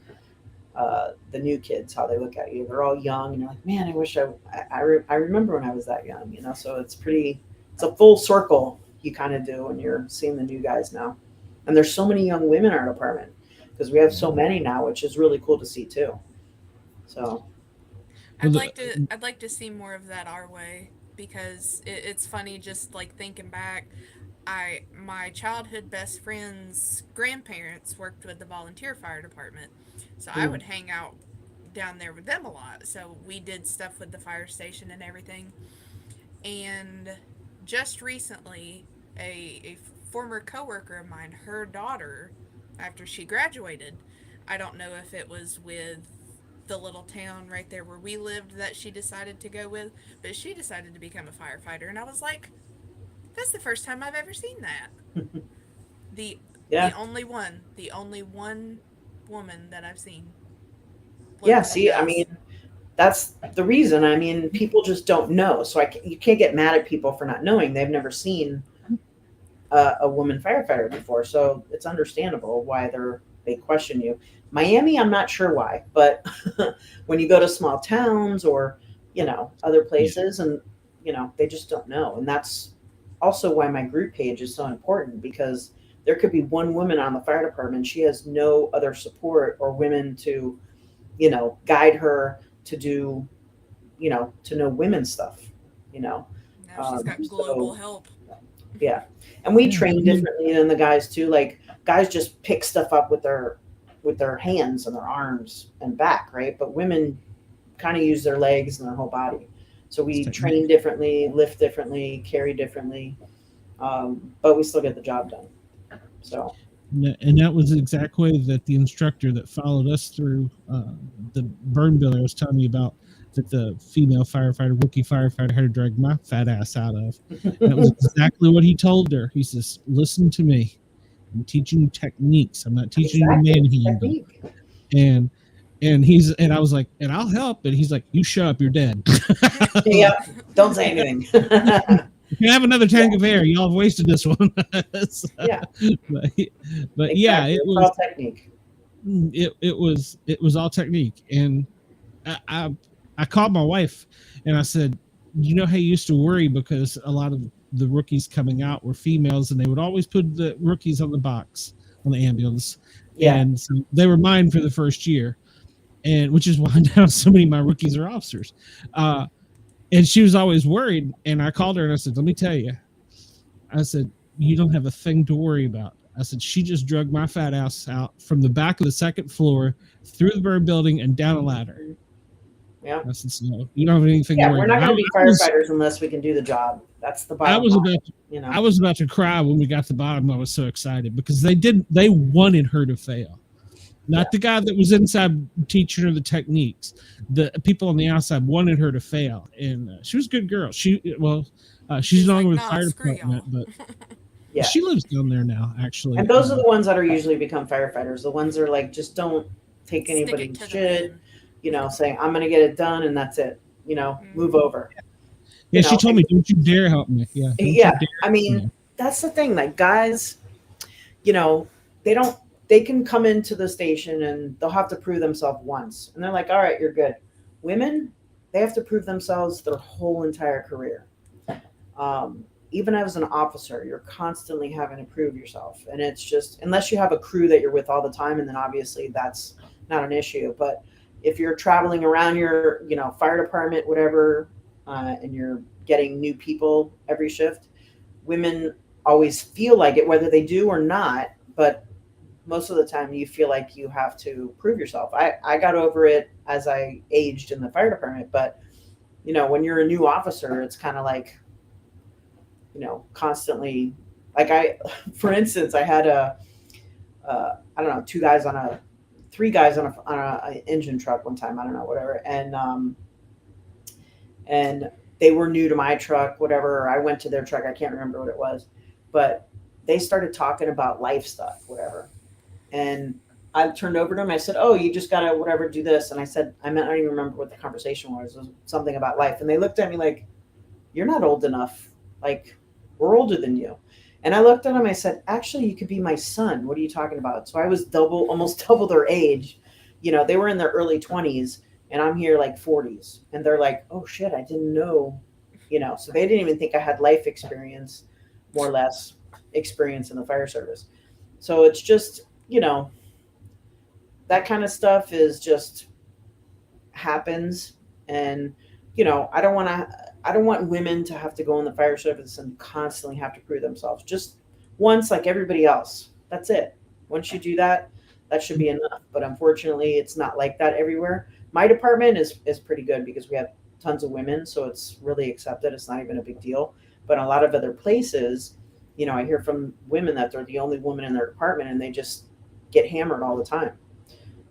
The new kids, how they look at you. They're all young, and you're like, man, I wish I remember when I was that young, So it's a full circle you kind of do when you're seeing the new guys now. And there's so many young women in our department because we have so many now, which is really cool to see too. So I'd like to see more of that our way, because it's funny just like thinking back. My childhood best friend's grandparents worked with the volunteer fire department, so I would hang out down there with them a lot. So we did stuff with the fire station and everything. And just recently, a former coworker of mine, her daughter, after she graduated, I don't know if it was with the little town right there where we lived that she decided to go with, but she decided to become a firefighter, and I was like, that's the first time I've ever seen that. The only one woman that I've seen. Yeah, see, I mean, that's the reason. I mean, people just don't know. So you can't get mad at people for not knowing. They've never seen a woman firefighter before. So it's understandable why they question you. Miami, I'm not sure why, but when you go to small towns or, other places and, they just don't know. And that's also why my group page is so important, because there could be one woman on the fire department. She has no other support or women to, guide her to do, to know women's stuff, Now she's got global help. Yeah. And we train differently than the guys too. Like, guys just pick stuff up with their hands and their arms and back, right? But women kind of use their legs and their whole body. So we train differently, lift differently, carry differently, but we still get the job done. So. And that was the exact way that the instructor that followed us through the burn bill I was telling you about, that the female firefighter, rookie firefighter, had to drag my fat ass out of. That was exactly what he told her. He says, "Listen to me. I'm teaching you techniques. I'm not teaching you to manhandle." And I was like, "And I'll help." And he's like, "You shut up. You're dead." Yeah. Don't say anything. You can have another tank of air. Y'all have wasted this one. So, yeah. But Exactly. yeah, it was all technique. It was all technique. And I called my wife and I said, "You know how you used to worry because a lot of the rookies coming out were females, and they would always put the rookies on the box on the ambulance." Yeah. And so they were mine for the first year, and which is why now so many of my rookies are officers. And she was always worried. And I called her and I said, "Let me tell you," I said, "you don't have a thing to worry about." I said, "She just drug my fat ass out from the back of the second floor, through the burn building, and down a ladder." Yeah. I said, "So you don't have anything to worry we're not about." going to be firefighters unless we can do the job. That's the bottom line. I was about to cry when we got to the bottom. I was so excited because they wanted her to fail. Not the guy that was inside teaching her the techniques. The people on the outside wanted her to fail, and she was a good girl. She's no longer with the fire department, but she lives down there now, actually. And those are the ones that are usually become firefighters. The ones that are like, just don't take anybody's shit. Saying, "I'm going to get it done," and that's it. Move over. Yeah, she told me, "Don't you dare help me." Yeah. I mean, that's the thing. Like, guys, they can come into the station and they'll have to prove themselves once. And they're like, "All right, you're good." Women, they have to prove themselves their whole entire career. Even as an officer, you're constantly having to prove yourself. And it's just, unless you have a crew that you're with all the time, and then obviously that's not an issue. But if you're traveling around your, fire department, whatever, and you're getting new people every shift, women always feel like it, whether they do or not. But most of the time you feel like you have to prove yourself. I got over it as I aged in the fire department, but when you're a new officer, it's kind of like, constantly, like for instance, I had I don't know, three guys on a engine truck one time, I don't know, whatever. And they were new to my truck, whatever, or I went to their truck. I can't remember what it was, but they started talking about life stuff, whatever. And I turned over to them. I said, "Oh, you just got to whatever, do this." And I said, I don't even remember what the conversation was. It was something about life. And they looked at me like, "You're not old enough. Like, we're older than you." And I looked at them. I said, "Actually, you could be my son. What are you talking about?" So I was almost double their age. They were in their early 20s and I'm here like 40s. And they're like, "Oh shit, I didn't know." So they didn't even think I had life experience, more or less experience in the fire service. So it's just, that kind of stuff is just happens. And, I don't want women to have to go in the fire service and constantly have to prove themselves. Just once, like everybody else. That's it. Once you do that, that should be enough. But unfortunately, it's not like that everywhere. My department is pretty good because we have tons of women, so it's really accepted. It's not even a big deal. But a lot of other places, I hear from women that they're the only woman in their department and they just get hammered all the time.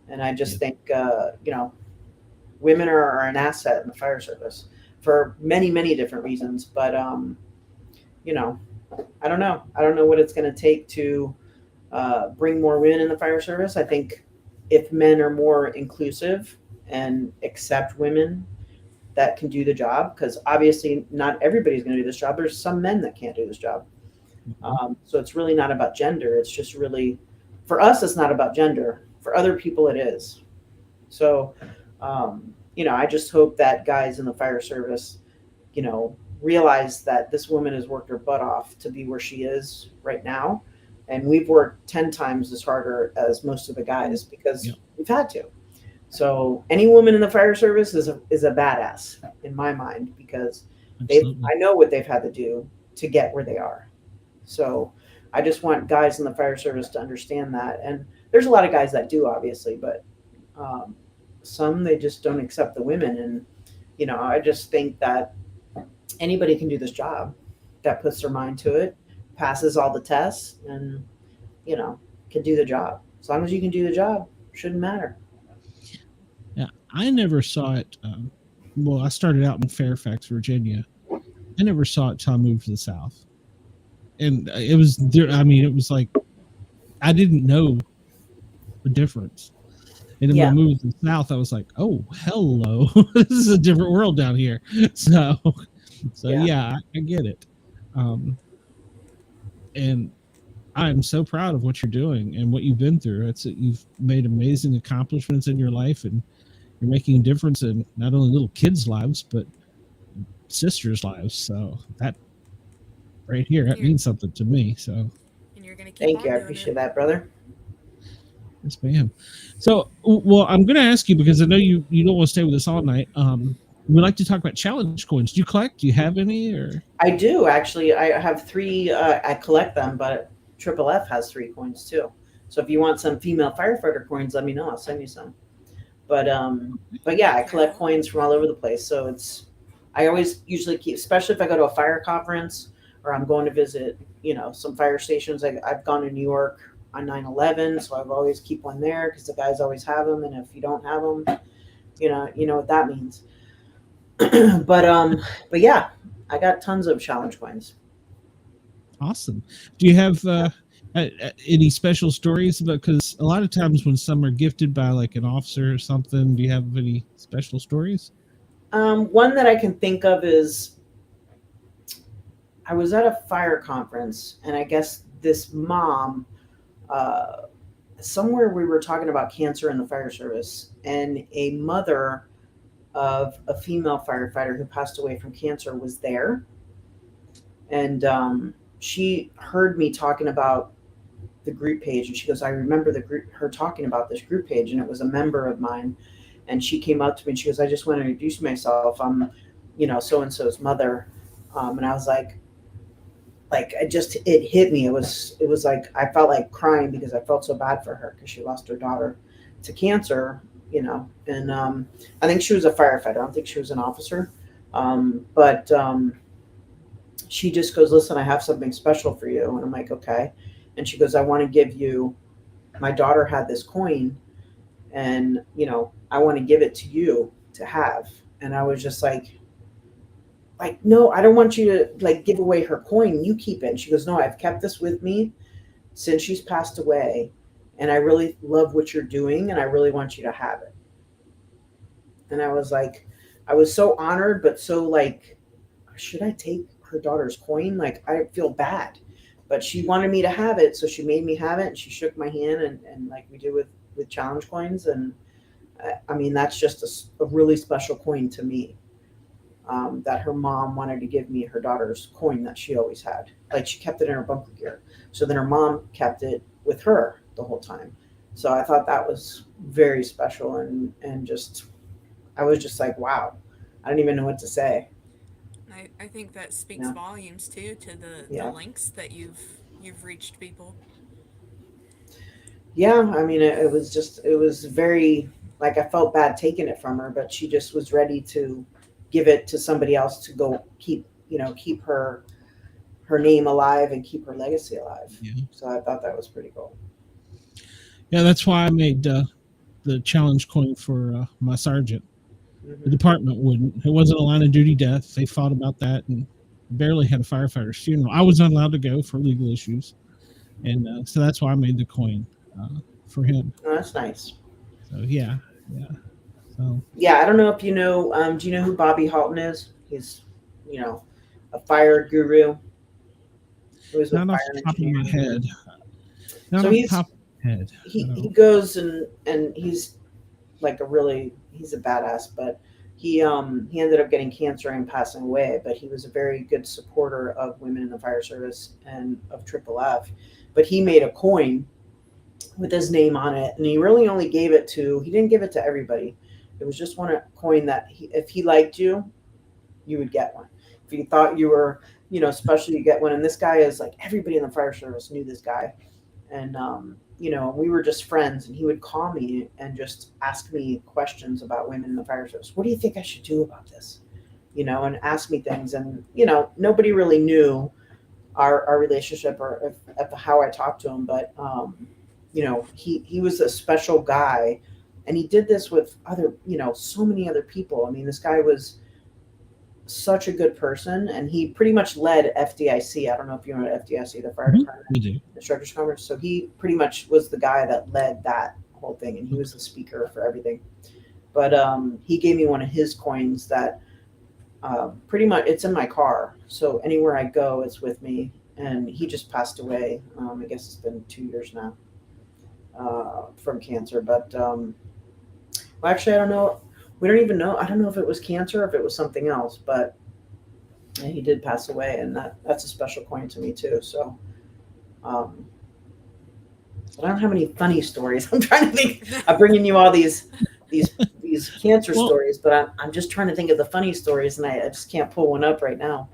And I just think, women are an asset in the fire service for many, many different reasons. But, I don't know. I don't know what it's going to take to bring more women in the fire service. I think if men are more inclusive and accept women that can do the job, because obviously not everybody's going to do this job. There's some men that can't do this job. So it's really not about gender. It's just really, for us, it's not about gender. For other people, it is. So, I just hope that guys in the fire service, realize that this woman has worked her butt off to be where she is right now. And we've worked 10 times as harder as most of the guys because we've had to. So any woman in the fire service is a badass in my mind, because I know what they've had to do to get where they are. So I just want guys in the fire service to understand that. And there's a lot of guys that do, obviously, but some, they just don't accept the women. And, I just think that anybody can do this job that puts their mind to it, passes all the tests, and, can do the job. As long as you can do the job, shouldn't matter. Yeah, I never saw it. Well, I started out in Fairfax, Virginia. I never saw it till I moved to the South. And it was there. I mean, it was like, I didn't know the difference. And then when I moved to the South, I was like, oh, hello. This is a different world down here. So yeah, I get it. And I'm so proud of what you're doing and what you've been through. You've made amazing accomplishments in your life, and you're making a difference in not only little kids' lives, but sisters' lives. So that right here, that means something to me. So, and you're gonna keep Thank you. I appreciate that, brother. Yes, ma'am. So, well, I'm going to ask you, because I know you don't want to stay with us all night. We like to talk about challenge coins. Do you collect? Do you have any? Or I do, actually. I have 3. I collect them, but Triple F has 3 coins too. So if you want some female firefighter coins, let me know. I'll send you some. But yeah, I collect coins from all over the place. So I always usually keep, especially if I go to a fire conference or I'm going to visit, some fire stations. I've gone to New York on 9/11, so I've always keep one there because the guys always have them. And if you don't have them, you know what that means. But yeah, I got tons of challenge coins. Awesome. Do you have any special stories? Because a lot of times when some are gifted by like an officer or something, do you have any special stories? One that I can think of is I was at a fire conference, and I guess this mom, somewhere we were talking about cancer in the fire service, and a mother of a female firefighter who passed away from cancer was there. And she heard me talking about the group page, and she goes, I remember her talking about this group page, and it was a member of mine. And she came up to me and she goes, I just want to introduce myself. I'm, so-and-so's mother. And I was like, it hit me. It was like, I felt like crying because I felt so bad for her because she lost her daughter to cancer, and I think she was a firefighter. I don't think she was an officer. But she just goes, listen, I have something special for you. And I'm like, okay. And she goes, I want to give you, my daughter had this coin, and, I want to give it to you to have. And I was just like, no, I don't want you to give away her coin. You keep it. And she goes, no, I've kept this with me since she's passed away. And I really love what you're doing, and I really want you to have it. And I was like, I was so honored, but so should I take her daughter's coin? I feel bad. But she wanted me to have it, so she made me have it, and she shook my hand, and like we do with challenge coins. And I mean, that's just a really special coin to me, that her mom wanted to give me her daughter's coin that she always had. She kept it in her bunker gear. So then her mom kept it with her the whole time. So I thought that was very special, and just, I was just like, wow, I don't even know what to say. I think that speaks volumes too to the lengths that you've reached people. Yeah, I mean, it was very, I felt bad taking it from her, but she just was ready to give it to somebody else to go keep her name alive and keep her legacy alive. Yeah. So I thought that was pretty cool. Yeah, that's why I made the challenge coin for my sergeant. The department wouldn't. It wasn't a line of duty death. They fought about that and barely had a firefighter's funeral. I was not allowed to go for legal issues. And so that's why I made the coin for him. Oh, that's nice. So, yeah. So Yeah, I don't know if you know. Do you know who Bobby Halton is? He's, you know, a fire guru who is with not off fire the top of my engineering. head. Not So off the top of my head. I he don't. goes and he's like he's a badass, but he ended up getting cancer and passing away. But he was a very good supporter of women in the fire service and of Triple F. But he made a coin with his name on it, and he really only gave it to. He didn't give it to everybody. It was just one coin that if he liked you, you would get one. If you thought you were, special, you get one. And this guy is like everybody in the fire service knew this guy, and we were just friends. And he would call me and just ask me questions about women in the fire service. What do you think I should do about this? And ask me things. And nobody really knew our relationship or if how I talked to him, but he was a special guy, and he did this with other, so many other people. I mean, this guy was such a good person, and he pretty much led FDIC. I don't know if you know what FDIC, the fire department, We do. instructors conference. So he pretty much was the guy that led that whole thing, and he was the speaker for everything. But he gave me one of his coins that pretty much it's in my car. So anywhere I go, it's with me. And he just passed away. I guess it's been 2 years now from cancer. But well, actually, I don't know. We don't even know. I don't know if it was cancer or if it was something else. But yeah, he did pass away, and that's a special coin to me too. So, but I don't have any funny stories. I'm trying to think. I'm bringing you all these cancer stories, but I'm just trying to think of the funny stories, and I just can't pull one up right now.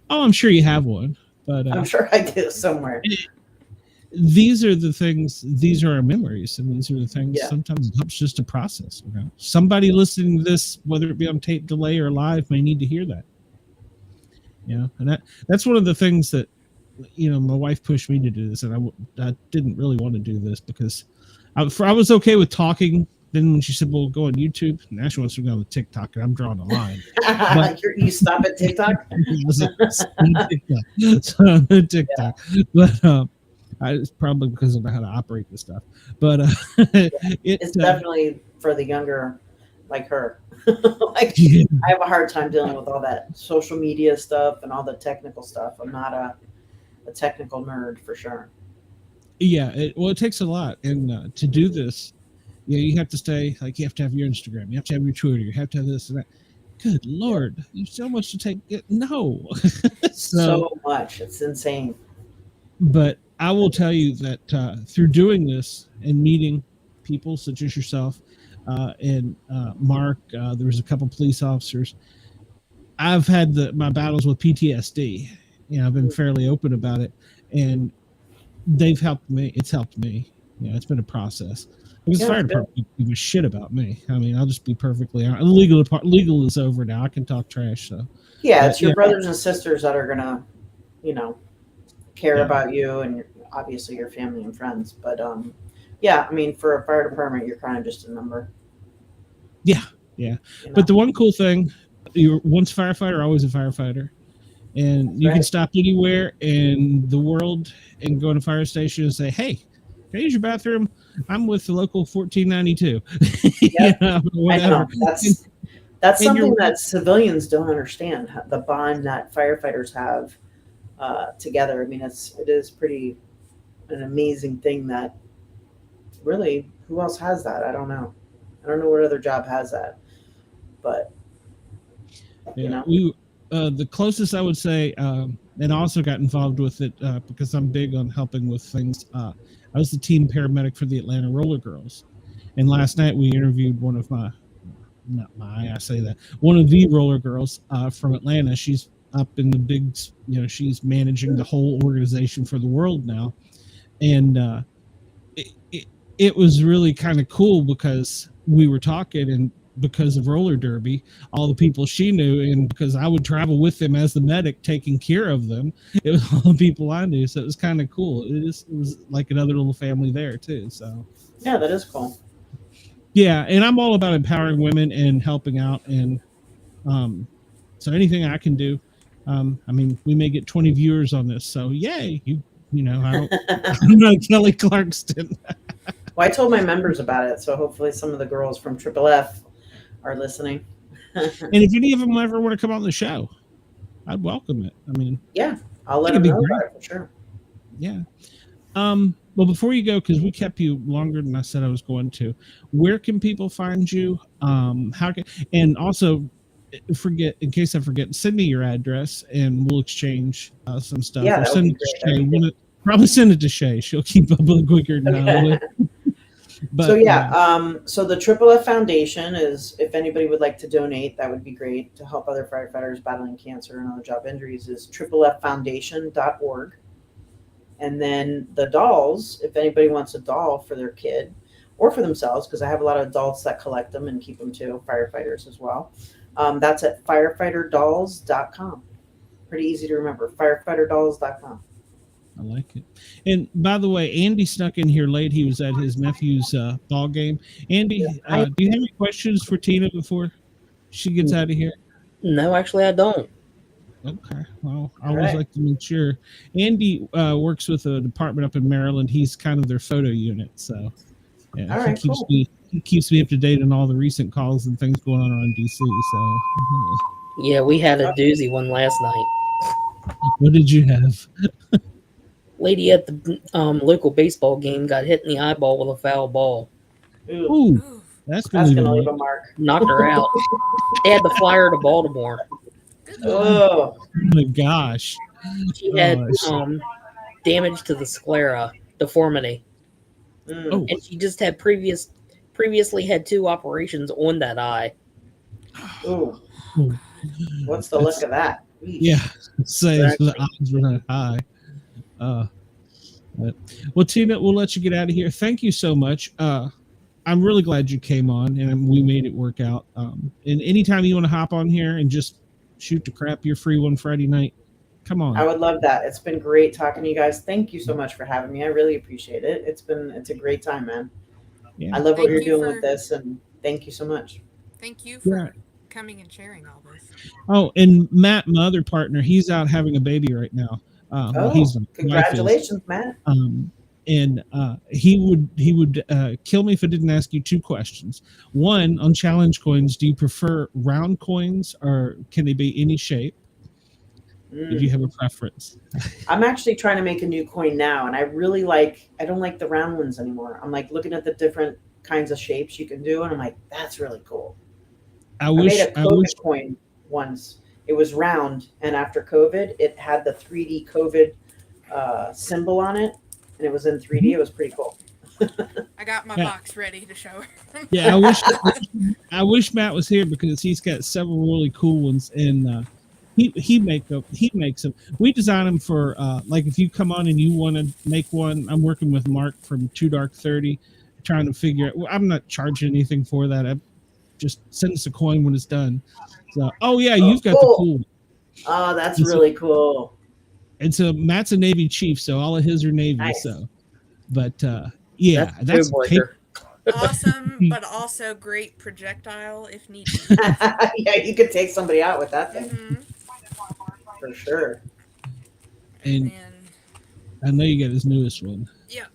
Oh, I'm sure you have one, but I'm sure I do somewhere. These are the things. These are our memories, and these are the things. Yeah. Sometimes it helps just to process. Somebody listening to this, whether it be on tape delay or live, may need to hear that. And that's one of the things that my wife pushed me to do this, and I didn't really want to do this because I was okay with talking. Then when she said, "Well, go on YouTube," now she wants to go on TikTok, and I'm drawing a line. You stop at TikTok? TikTok. But it's probably because I know how to operate this stuff. But it's definitely for the younger, like her. I have a hard time dealing with all that social media stuff and all the technical stuff. I'm not a technical nerd for sure. Yeah, it takes a lot, and to do this, you have to stay. Like, you have to have your Instagram, you have to have your Twitter, you have to have this and that. Good Lord, there's so much to take. No, so much. It's insane. But I will tell you that through doing this and meeting people such as yourself and Mark, there was a couple police officers. I've had my battles with PTSD. I've been fairly open about it, and they've helped me. It's helped me. It's been a process. Because fire department don't give a shit about me. I mean, I'll just be perfectly honest. Legal is over now. I can talk trash. So yeah, it's your brothers and sisters that are gonna, care about you, and obviously your family and friends. But yeah, I mean, for a fire department, you're kind of just a number. Yeah. But the one cool thing, you're once a firefighter, always a firefighter, and you can stop anywhere in the world and go to a fire station and say, "Hey, can I use your bathroom? I'm with the local 1492." Yep. Whatever. I know. That's something that civilians don't understand. The bond that firefighters have together. I mean, it is pretty an amazing thing that really, who else has that? I don't know. I don't know what other job has that, but the closest I would say, and I also got involved with it because I'm big on helping with things. I was the team paramedic for the Atlanta Roller Girls, and last night we interviewed one of the roller girls from Atlanta. She's up in the big, she's managing the whole organization for the world now, and it was really kind of cool because we were talking, and because of roller derby, all the people she knew, and because I would travel with them as the medic taking care of them, it was all the people I knew. So it was kind of cool. It was like another little family there too. So yeah, that is cool. Yeah, and I'm all about empowering women and helping out, and so anything I can do. I mean, we may get 20 viewers on this, so yay! I'm not Kelly Clarkston. Well, I told my members about it, so hopefully some of the girls from Triple F are listening. And if any of them ever want to come on the show, I'd welcome it. I mean, Yeah, I'll let that'd them be know great. about it for sure. Yeah. Well, before you go, because we kept you longer than I said I was going to, where can people find you? How can, and also forget, in case I forget, send me your address and we'll exchange some stuff. Yeah, Or that would send be it to great. Shay. Probably send it to Shay. She'll keep up with it quicker than I will. But, so yeah, so the Triple F Foundation is, if anybody would like to donate, that would be great to help other firefighters battling cancer and other job injuries, is tripleffoundation.org. And then the dolls, if anybody wants a doll for their kid or for themselves, because I have a lot of adults that collect them and keep them too, firefighters as well. That's at firefighterdolls.com. Pretty easy to remember, firefighterdolls.com. I like it. And by the way, Andy snuck in here late. He was at his nephew's ball game. Andy, do you have any questions for Tina before she gets out of here? No, actually, I don't. Okay. Well, I always like to make sure. Andy works with a department up in Maryland. He's kind of their photo unit. So yeah, he keeps me up to date on all the recent calls and things going on around DC. So yeah, we had a doozy one last night. What did you have? Lady at the local baseball game got hit in the eyeball with a foul ball. Ooh, that's gonna leave a mark. Knocked her out. They had to fly her to Baltimore. Oh my gosh. She had damage to the sclera, deformity. Oh. And she just had previously had 2 operations on that eye. Ooh. What's the look of that? Yeah, say the odds were not high. Well, Tina, we'll let you get out of here. Thank you so much. I'm really glad you came on and we made it work out. And anytime you want to hop on here and just shoot the crap, you're free one Friday night. Come on. I would love that. It's been great talking to you guys. Thank you so much for having me. I really appreciate it. It's a great time, man. Yeah. I love what you're doing with this, and thank you so much. Thank you for coming and sharing all this. Oh, and Matt, my other partner, he's out having a baby right now. Congratulations, Matt. And he would kill me if I didn't ask you 2 questions. One, on challenge coins, do you prefer round coins or can they be any shape? If you have a preference. I'm actually trying to make a new coin now, and I don't like the round ones anymore. I'm like looking at the different kinds of shapes you can do, and I'm like, that's really cool. I made a COVID coin once. It was round, and after COVID, it had the 3D COVID symbol on it, and it was in 3D. It was pretty cool. I got my box ready to show her. Yeah, I wish Matt was here because he's got several really cool ones, and he makes them. We design them for like if you come on and you want to make one. I'm working with Mark from Too Dark 30, trying to figure out. Well, I'm not charging anything for that. I just send us a coin when it's done. So, you've got the cool one. Oh, that's really cool. And so Matt's a Navy chief, so all of his are Navy. Nice. So, but that's awesome, but also great projectile if needed. Yeah, you could take somebody out with that thing. Mm-hmm. For sure. And I know you got his newest one. Yeah.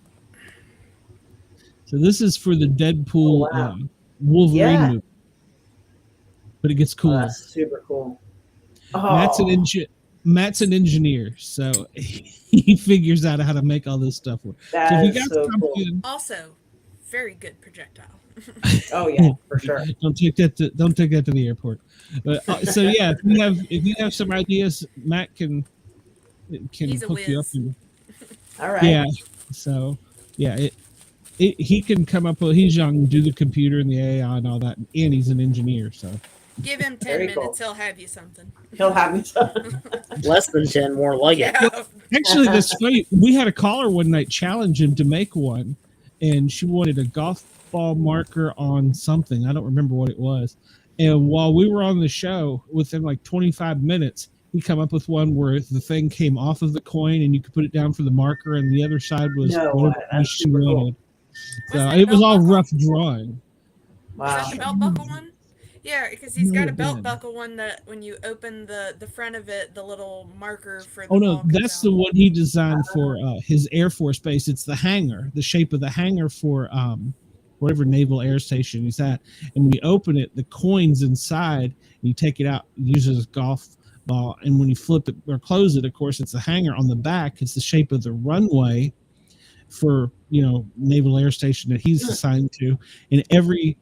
So this is for the Deadpool Wolverine movie. But it gets cool. That's super cool. Oh. Matt's an engineer, so he figures out how to make all this stuff work. That's so cool. Also, very good projectile. Oh yeah, for sure. Don't take that to the airport. But, so yeah, if you have some ideas, Matt can hook you up. All right. Yeah. So yeah, he can come up with. He's young, do the computer and the AI and all that, and he's an engineer. So give him 10 minutes, cool. He'll have you something. He'll have me something. Less than 10, more like it. Actually, that's funny. We had a caller one night challenge him to make one, and she wanted a golf ball marker on something. I don't remember what it was. And while we were on the show, within like 25 minutes, he come up with one where the thing came off of the coin and you could put it down for the marker, and the other side was she wanted. So it was all rough drawing. Wow. Is that the belt buckle one? Yeah, because he's got a belt buckle one that when you open the front of it, the little marker for the no, that's the one he designed for his Air Force base. It's the hanger, the shape of the hanger for whatever naval air station he's at. And when you open it, the coins inside, and you take it out, use it as a golf ball. And when you flip it or close it, of course, it's a hanger on the back. It's the shape of the runway for, naval air station that he's assigned to. And every,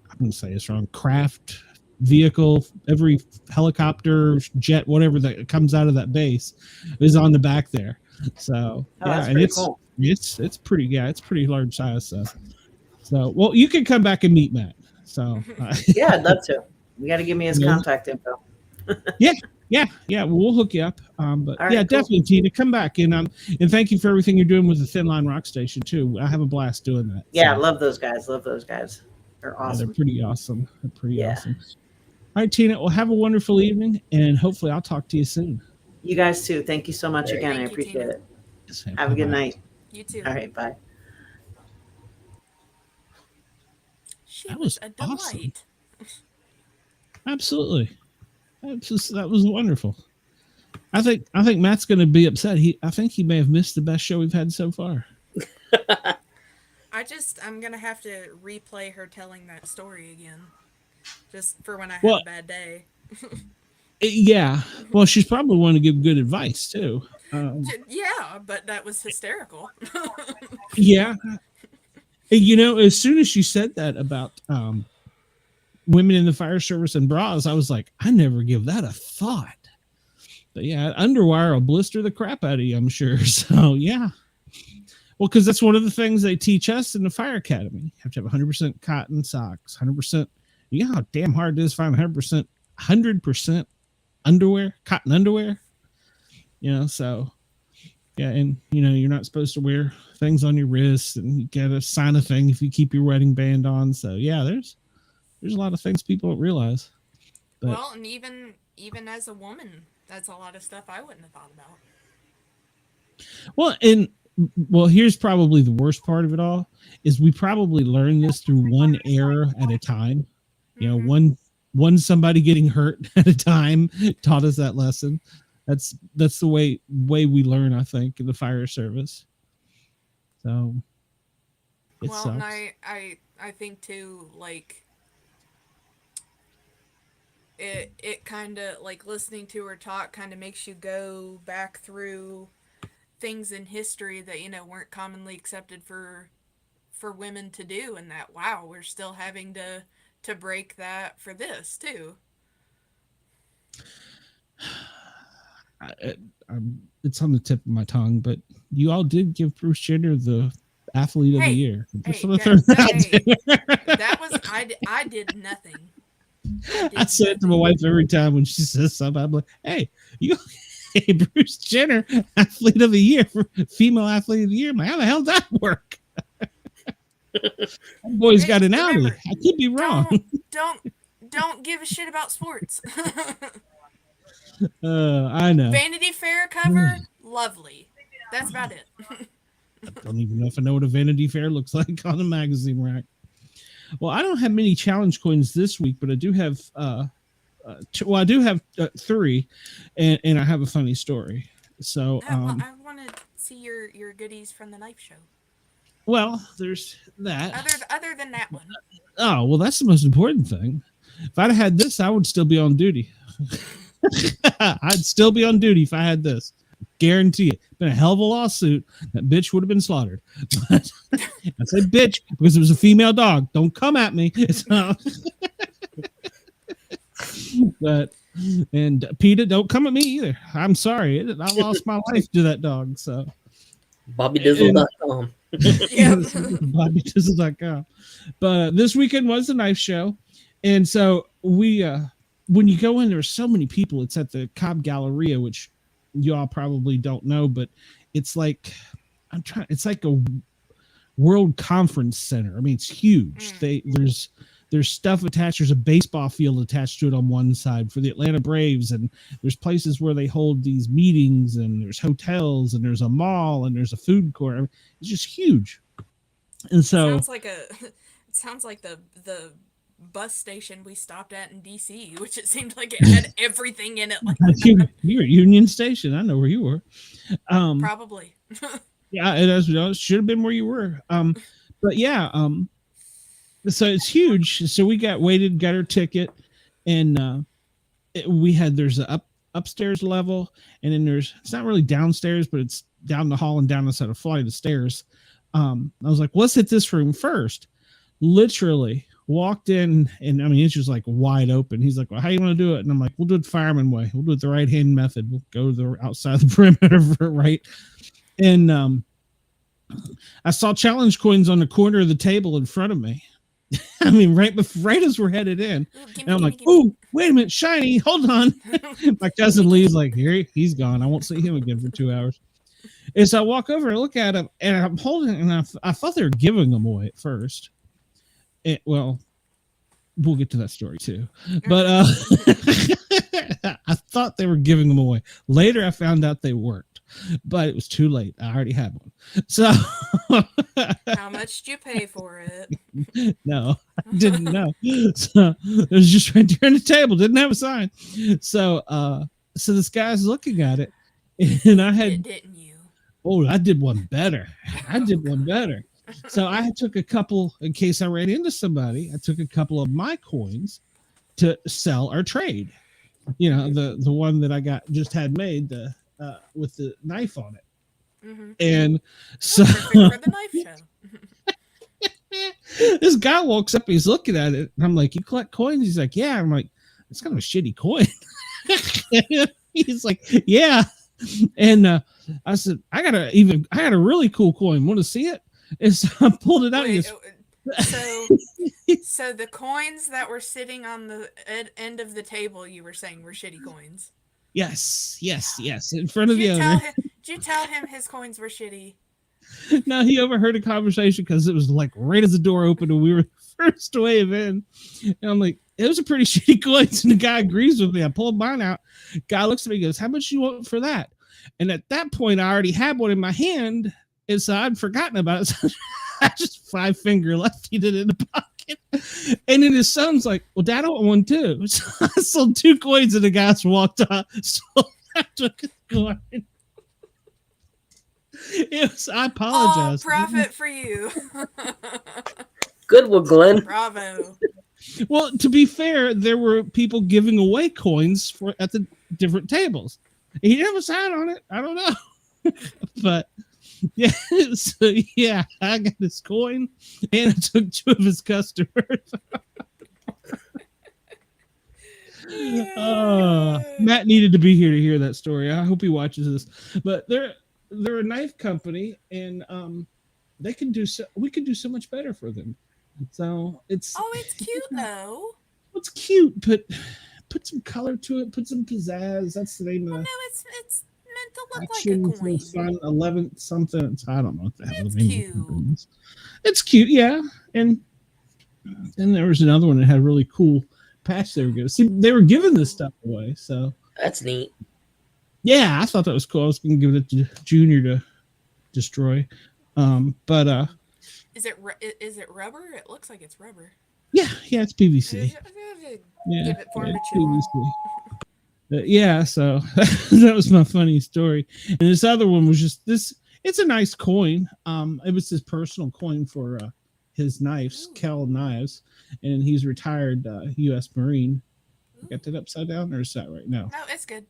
I'm going to say this wrong, craft, vehicle, every helicopter, jet, whatever that comes out of that base is on the back there. So that's and pretty it's cool. it's pretty it's pretty large size stuff. So well, you can come back and meet Matt. So Yeah, I'd love to. You got to give me his contact info. yeah, we'll hook you up. But right, yeah, cool. definitely, Tina, come back and thank you for everything you're doing with the Thin Line Rock Station too. I have a blast doing that. Yeah, so. love those guys. They're awesome. They're pretty awesome. Awesome. All right, Tina. Well, have a wonderful evening, and hopefully, I'll talk to you soon. You guys too. Thank you so much again. I Thank you, appreciate Tina. it. Yes, Have a good night. You too. All right, bye. She That was was a delight. awesome. Absolutely. That was wonderful. I think Matt's going to be upset. I think he may have missed the best show we've had so far. I'm going to have to replay her telling that story again. Just for when I have a bad day. Yeah. Well, she's probably want to give good advice too. Yeah, but that was hysterical. Yeah. As soon as she said that about women in the fire service and bras, I was like, I never give that a thought. But yeah, underwire will blister the crap out of you, I'm sure. So yeah. Well, because that's one of the things they teach us in the fire academy. You have to have 100% cotton socks, 100%. You know how damn hard it is to find 100% underwear, cotton underwear. So yeah, and you're not supposed to wear things on your wrists, and you gotta sign a thing if you keep your wedding band on. So yeah, there's a lot of things people don't realize. But, well, and even as a woman, that's a lot of stuff I wouldn't have thought about. Well, here's probably the worst part of it all is we probably learn this through one era at a time. Mm-hmm. One somebody getting hurt at a time taught us that lesson. That's the way we learn, I think, in the fire service. So it sucks. And I think too, like it kind of, like, listening to her talk kind of makes you go back through things in history that weren't commonly accepted for women to do, and that we're still having to break that for this too. It's on the tip of my tongue, but you all did give Bruce Jenner the athlete of the year. That was I did nothing. I say it to my wife every time when she says something. I'm like, hey, Bruce Jenner, athlete of the year, female athlete of the year. I'm like, how the hell did that work? That boy's got an outie. I could be wrong. Don't give a shit about sports. I know. Vanity Fair cover, lovely. That's about it. I don't even know if I know what a Vanity Fair looks like on a magazine rack. Well, I don't have many challenge coins this week, but I do have I do have 3, and I have a funny story. So I want to see your goodies from the knife show. Well, there's that. Other than that one. Oh, well, that's the most important thing. If I'd have had this, I would still be on duty. I'd still be on duty if I had this. Guarantee it. Been a hell of a lawsuit. That bitch would have been slaughtered. But I say bitch because it was a female dog. Don't come at me. And PETA, don't come at me either. I'm sorry. I lost my life to that dog. So BobbyDizzle.com. Yeah. BobbyDizzle.com. But this weekend was the knife show. And so we when you go in, there's so many people. It's at the Cobb Galleria, which you all probably don't know, but it's like it's like a world conference center. I mean, it's huge. There's stuff attached. There's a baseball field attached to it on one side for the Atlanta Braves, and there's places where they hold these meetings, and there's hotels, and there's a mall, and there's a food court. I mean, it's just huge. And so it sounds like the bus station we stopped at in DC, which it seemed like it had everything in it. Like you were at Union Station. I know where you were. Probably. Yeah, it should have been where you were. But yeah, so it's huge. So we got our ticket, and there's a upstairs level, and then it's not really downstairs, but it's down the hall and down a set of flight of stairs. I was like, let's hit this room first. Literally walked in, and I mean, it's just like wide open. He's like, well, how you want to do it? And I'm like, we'll do it the fireman way. We'll do it the right hand method. We'll go to the outside the perimeter, right? And I saw challenge coins on the corner of the table in front of me. I mean, right as we're headed in, and I'm like, "Oh, wait a minute, shiny! Hold on." My cousin Lee's like, "Here, he's gone. I won't see him again for 2 hours." And so I walk over and look at him, and I'm holding it, and I thought they were giving them away at first. Well, we'll get to that story too, but I thought they were giving them away. Later, I found out they weren't. But it was too late. I already had one. So how much did you pay for it? No, I didn't know. So it was just right there on the table. Didn't have a sign. So this guy's looking at it, and I had. Didn't you? Oh, I did one better. So I took a couple, in case I ran into somebody, I took a couple of my coins to sell or trade. You know, the one that I had made, with the knife on it. Mm-hmm. And so for the knife show. This guy walks up, he's looking at it, and I'm like, you collect coins? He's like, yeah. I'm like, it's kind of a shitty coin. He's like, yeah. And I said, I got a really cool coin. Want to see it? And so I pulled it out. Wait, so the coins that were sitting on the end of the table, you were saying were shitty coins. Yes. In front of the owner. Did you tell him his coins were shitty? No, he overheard a conversation because it was like right as the door opened and we were the first wave in. And I'm like, it was a pretty shitty coins. And the guy agrees with me. I pulled mine out. Guy looks at me and goes, how much you want for that? And at that point, I already had one in my hand. And so I'd forgotten about it. So I just 5-finger lefted it in the pocket. And then his son's like, well, Dad, I want one too. So I sold 2 coins and the guys walked off. So I took a coin. I apologize. All profit for you. Good one, Glenn. Bravo. Well, to be fair, there were people giving away coins at the different tables. He didn't have a sign on it. I don't know. But yeah, so yeah, I got his coin and I took 2 of his customers. Matt needed to be here to hear that story. I hope he watches this. But they're a knife company, and we can do so much better for them. So it's cute though. It's cute, but put some color to it. Put some pizzazz. That's the name of it. No, it's meant to look like a coin. Fun 11 something. I don't know what the hell it's the name cute. Is. It's cute, yeah. And then there was another one that had a really cool patch they were giving. See, they were giving this stuff away, so that's neat. Yeah, I thought that was cool. I was going to give it to Junior to destroy, but is it rubber? It looks like it's rubber. Yeah, it's PVC. Yeah, give it for him to PVC. Yeah, so that was my funny story. And this other one was just this. It's a nice coin. It was his personal coin for his knives, Kell knives, and he's retired U.S. Marine. Got that upside down, or is that right? No, it's good.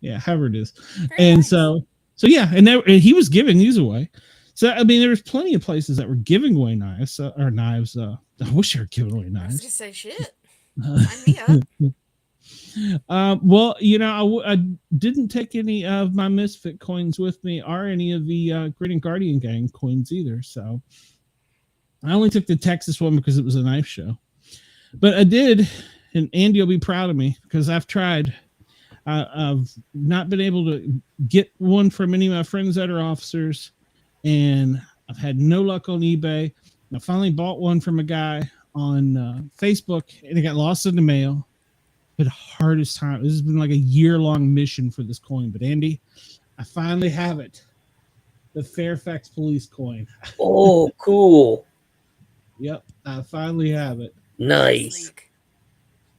Yeah, however it is. Very and nice. so yeah, and he was giving these away. So I mean, there was plenty of places that were giving away knives or knives. I wish they were giving away knives. I was gonna say shit. Sign me up. Well, you know, I didn't take any of my Misfit coins with me, or any of the Grin and Guardian Gang coins either. So I only took the Texas one because it was a knife show. But I did, and Andy will be proud of me because I've tried. I've not been able to get one from any of my friends that are officers, and I've had no luck on eBay. I finally bought one from a guy on Facebook, and it got lost in the mail. But hardest time. This has been like a year-long mission for this coin. But Andy, I finally have it. The Fairfax police coin. Oh, cool. Yep, I finally have it. Nice.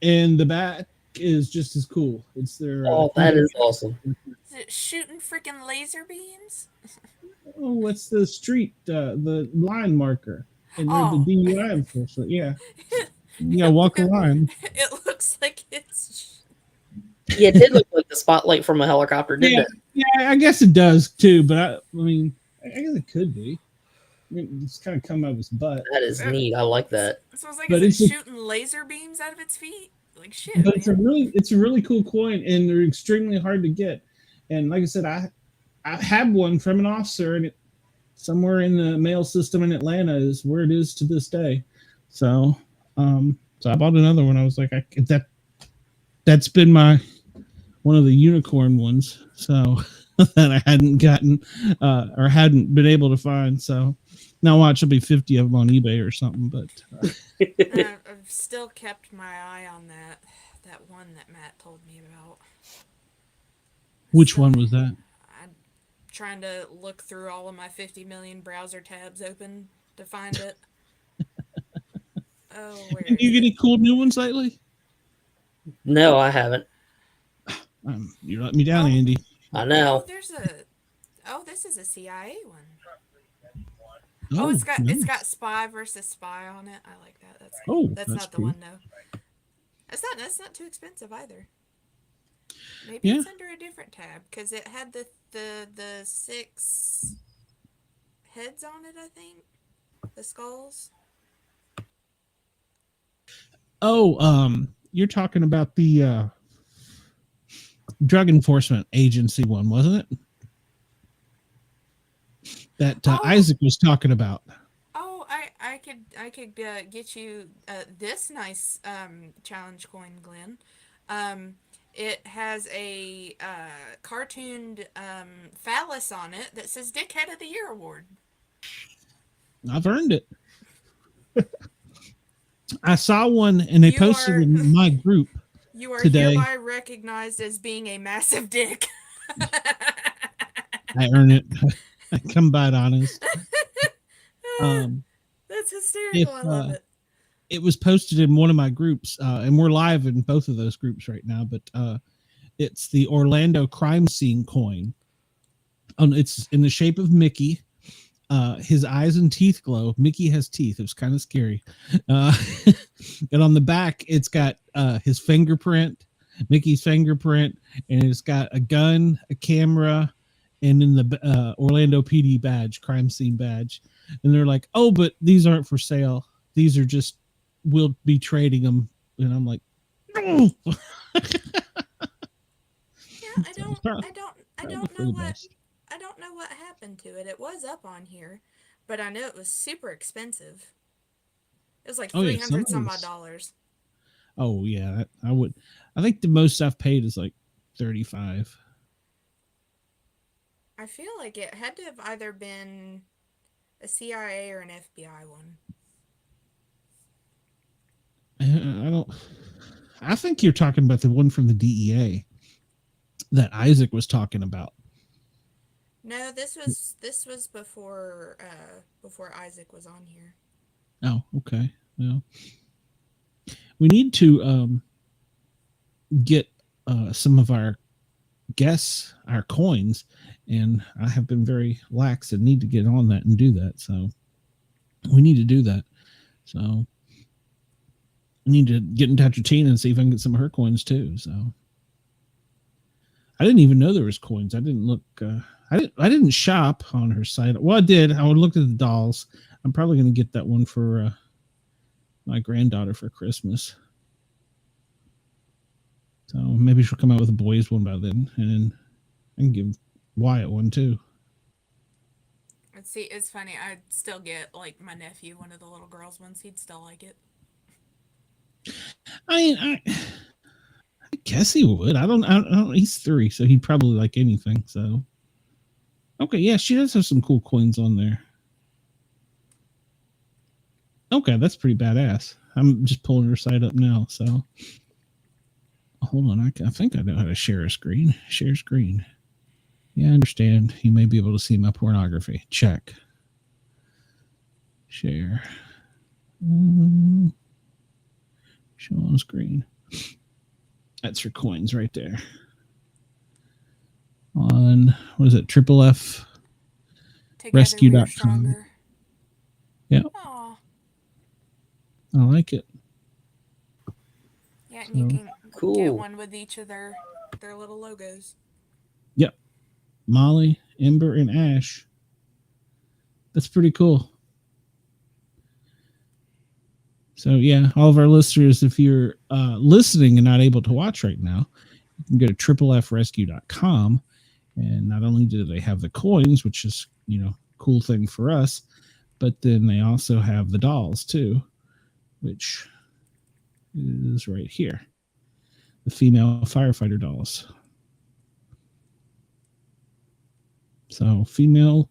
And the back is just as cool. It's their that is awesome. Is it shooting freaking laser beams? Oh, what's the street, the line marker, and they're the Oh, DUI enforcement. Yeah, you gotta walk a line. it looks like it's. Yeah, it did look like the spotlight from a helicopter, didn't Yeah, it? yeah, I guess it does too. But I mean, I guess it could be. I mean, it's kind of come out of his butt. That is neat. I like that. So it's like, But is it it's shooting laser beams out of its feet? Like shit, but it's man. it's a really cool coin, and they're extremely hard to get. And like I said, I had one from an officer, and it somewhere in the mail system in Atlanta is where it is to this day. So, so I bought another one. I was like, that's been my one of the unicorn ones. So that I hadn't gotten or hadn't been able to find. So now watch, there'll be 50 of them on eBay or something. But I've still kept my eye on that one that Matt told me about. which So, one was that? I'm trying to look through all of my 50 million browser tabs open to find it. Oh, where Did is you get it? any cool new ones lately? No, I haven't. You let me down, Oh. Andy. I Oh, know. there's a. Oh, this is a CIA one. Oh, it's nice. got spy versus spy on it. I like that. That's Oh, that's not the cool. one though. That's not too expensive either. Maybe Yeah. it's under a different tab because it had the 6 heads on it. I think the skulls. Oh, you're talking about the Drug Enforcement Agency one, wasn't it? That Oh. Isaac was talking about. Oh, I could get you this nice challenge coin, Glenn. It has a cartooned phallus on it that says "Dickhead of the Year" award. I've earned it. I saw one and they You posted are- in my group. You are Today. hereby recognized as being a massive dick. I earn it. I come by it honest. That's hysterical. I love it. It was posted in one of my groups, and we're live in both of those groups right now. But it's the Orlando crime scene coin. It's in the shape of Mickey. His eyes and teeth glow. Mickey has teeth. It was kind of scary. And on the back, it's got his fingerprint, Mickey's fingerprint, and it's got a gun, a camera, and then the Orlando PD badge, crime scene badge. And they're like, "Oh, but these aren't for sale. These are just, we'll be trading them." And I'm like, "No." Yeah, I don't know what happened to it. It was up on here, but I know it was super expensive. It was like $300 some odd dollars. Oh yeah, I think the most I've paid is like 35. I feel like it had to have either been a CIA or an FBI one. I think you're talking about the one from the DEA that Isaac was talking about. No, this was before Isaac was on here. Oh, okay. Well, we need to get some of our guests, our coins, and I have been very lax and need to get on that and do that. So we need to do that. So I need to get in touch with Tina and see if I can get some of her coins too. So I didn't even know there was coins. I didn't look. I didn't shop on her site. Well, I did. I looked at the dolls. I'm probably going to get that one for my granddaughter for Christmas. So maybe she'll come out with a boys one by then, and then I can give Wyatt one too. And see, it's funny. I'd still get like my nephew one of the little girls ones. He'd still like it. I guess he would. I don't. He's 3, so he'd probably like anything. So okay, yeah, she does have some cool coins on there. Okay, that's pretty badass. I'm just pulling her site up now. So hold on, I think I know how to share a screen. Share screen. Yeah, I understand. You may be able to see my pornography. Check. Share. Show on screen. That's her coins right there. On, what is it, Triple F Together Rescue.com. we're stronger. Yeah. Aw. I like it. Yeah, and you So, can Cool. get one with each of their little logos. yep. Molly, Ember, and Ash. That's pretty cool. So, yeah, all of our listeners, if you're listening and not able to watch right now, you can go to triplefrescue.com. And not only do they have the coins, which is, cool thing for us, but then they also have the dolls too, which is right here. The female firefighter dolls. So female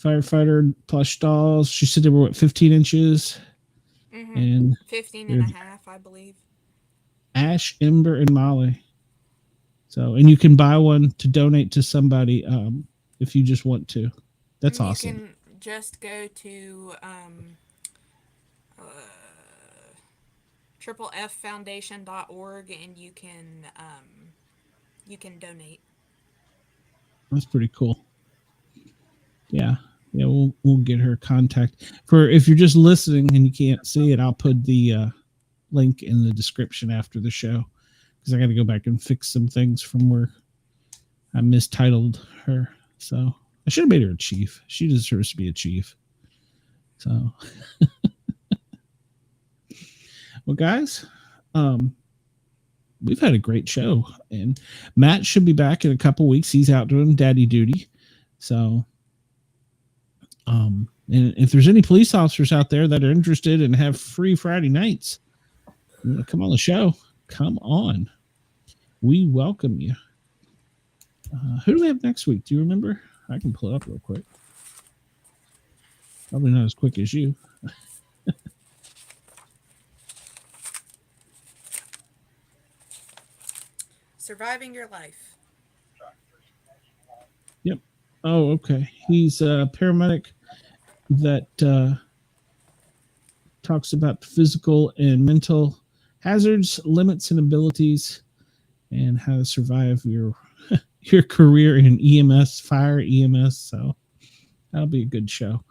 firefighter plush dolls. She said they were 15 inches. Mm-hmm. And 15 and a half, I believe. Ash, Ember, and Molly. So, and you can buy one to donate to somebody if you just want to. That's awesome. You can just go to tripleffoundation.org and you can donate. That's pretty cool. Yeah, we'll get her contact. For if you're just listening and you can't see it, I'll put the link in the description after the show, because I got to go back and fix some things from where I mistitled her. So I should have made her a chief. She deserves to be a chief. So, well, guys, we've had a great show, and Matt should be back in a couple weeks. He's out doing daddy duty. So, and if there's any police officers out there that are interested and have free Friday nights, come on the show. Come on. We welcome you. Who do we have next week? Do you remember? I can pull it up real quick. Probably not as quick as you. Surviving your life. Yep. Oh, okay. He's a paramedic that talks about physical and mental hazards, limits, and abilities, and how to survive your career in EMS, fire EMS. So that'll be a good show.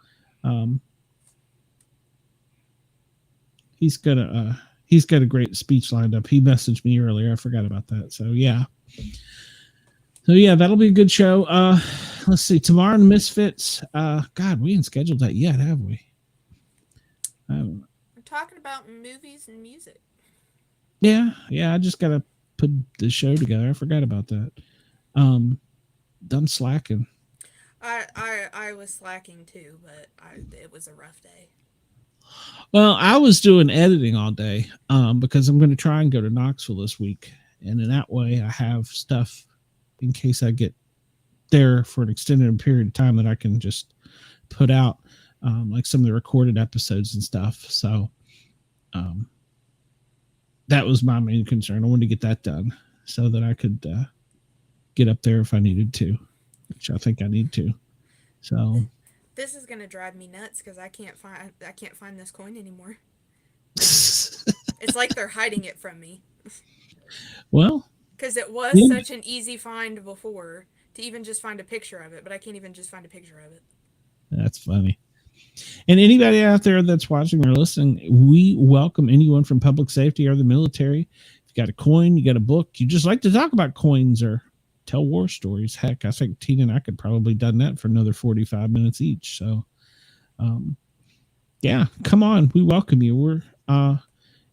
He's got a great speech lined up. He messaged me earlier. I forgot about that. So yeah, that'll be a good show. Let's see. Tomorrow in Misfits. God, we ain't scheduled that yet, have we? I'm talking about movies and music. Yeah. I just gotta put the show together. I forgot about that. Done slacking. I was slacking too, but it was a rough day. Well, I was doing editing all day because I'm going to try and go to Knoxville this week. And in that way, I have stuff in case I get there for an extended period of time that I can just put out, like some of the recorded episodes and stuff. So that was my main concern. I wanted to get that done so that I could get up there if I needed to, which I think I need to. So this is gonna drive me nuts because I can't find this coin anymore. It's like they're hiding it from me. Well, because it was such an easy find before to even just find a picture of it, but I can't even just find a picture of it. That's funny. And anybody out there that's watching or listening, we welcome anyone from public safety or the military. If you got a coin, you got a book, you just like to talk about coins or tell war stories. Heck, I think Tina and I could probably done that for another 45 minutes each. So, yeah, come on. We welcome you. We're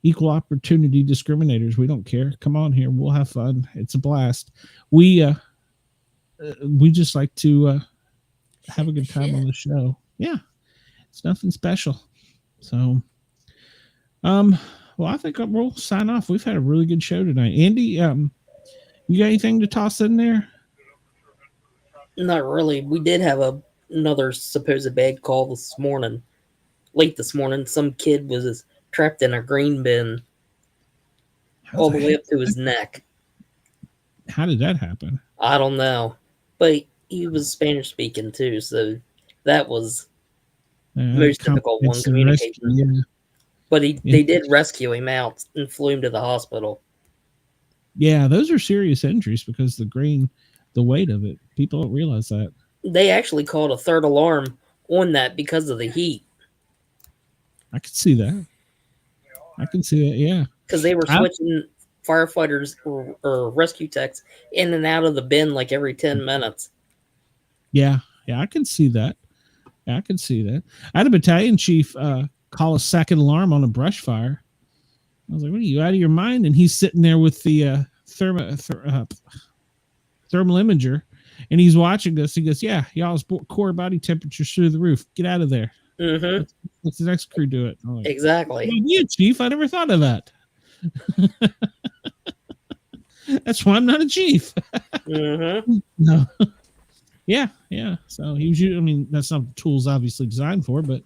equal opportunity discriminators. We don't care. Come on here. We'll have fun. It's a blast. We just like to have a good time on the show. Yeah, it's nothing special. So, well, I think we'll sign off. We've had a really good show tonight. Andy, you got anything to toss in there? Not really. We did have another supposed bad call this morning. Late this morning, some kid was trapped in a green bin all the way up to his neck. How did that happen? I don't know. But he was Spanish speaking too, so that was most difficult one, communication. Yeah. But they did rescue him out and flew him to the hospital. Yeah, those are serious injuries because the weight of it. People don't realize that. They actually called a third alarm on that because of the heat. I can see that. I can see that. Yeah. Because they were switching firefighters or rescue techs in and out of the bin like every 10 minutes. Yeah. Yeah. I can see that. Yeah, I can see that. I had a battalion chief call a second alarm on a brush fire. I was like, "What are you, out of your mind?" And he's sitting there with the thermal imager, and he's watching us. He goes, "Yeah, y'all's core body temperature's through the roof. Get out of there. Mm-hmm. Let's the next crew do it." I'm like, Exactly. "Yeah, chief, I never thought of that." That's why I'm not a chief. Mm-hmm. No. Yeah. So he was. I mean, that's not the tool's obviously designed for, but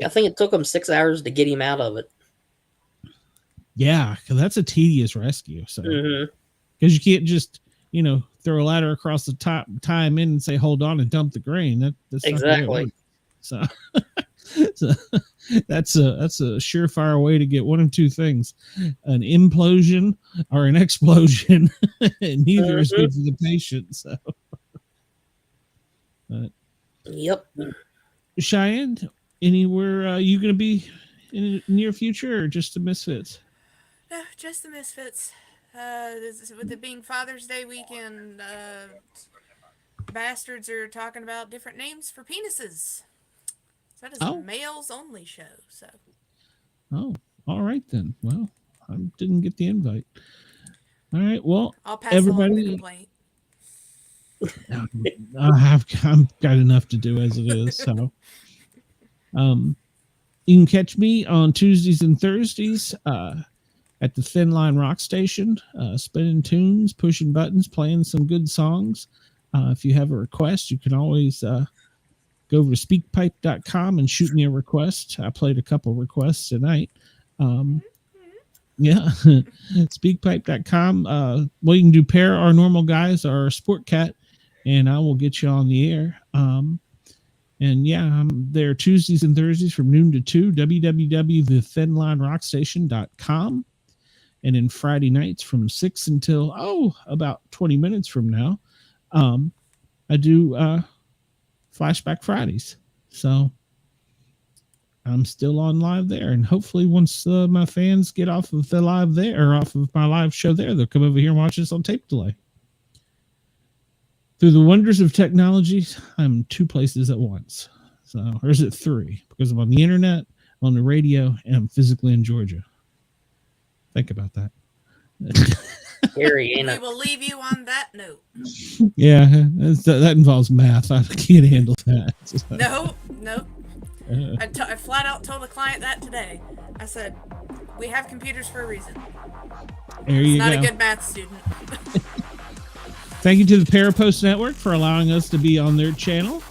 I think it took them 6 hours to get him out of it. yeah, because that's a tedious rescue. So Mm-hmm. because you can't just throw a ladder across the top, tie him in, and say hold on and dump the grain. That's Exactly. So, so that's a surefire way to get one of two things: an implosion or an explosion, and neither is good for the patient. So, but Yep. Cheyenne, anywhere you going to be in the near future, or just the Misfits? No, just the Misfits. With it being Father's Day weekend, bastards are talking about different names for penises. So that is a males only show. So. Oh, all right then. Well, I didn't get the invite. All right. Well, I'll pass along the complaint. I've got enough to do as it is. So, you can catch me on Tuesdays and Thursdays at the Thin Line Rock Station, spinning tunes, pushing buttons, playing some good songs. If you have a request, you can always go over to speakpipe.com and shoot me a request. I played a couple requests tonight. Yeah, speakpipe.com. Well, you can do paranormal guys or sport cat, and I will get you on the air. And yeah, I'm there Tuesdays and Thursdays from noon to 2, www.thethinlinerockstation.com. And then Friday nights from 6 until, about 20 minutes from now, I do Flashback Fridays. So I'm still on live there. And hopefully once my fans get off of the live there, or off of my live show there, they'll come over here and watch this on tape delay. Through the wonders of technology, I'm 2 places at once. So, or is it 3? Because I'm on the internet, on the radio, and I'm physically in Georgia. Think about that. Scary, ain't We it? will leave you on that note. Yeah, that involves math. I can't handle that. No. I flat out told a client that today. I said, we have computers for a reason. There It's you not go. a good math student. Thank you to the Parapost Network for allowing us to be on their channel.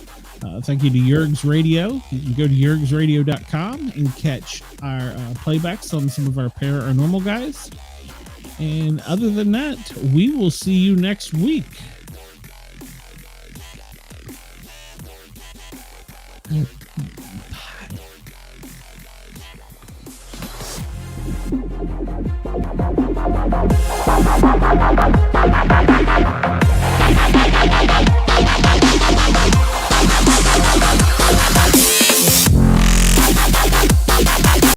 Thank you to Yerg's Radio. You can go to yergsradio.com and catch our playbacks on some of our paranormal guys. And other than that, we will see you next week.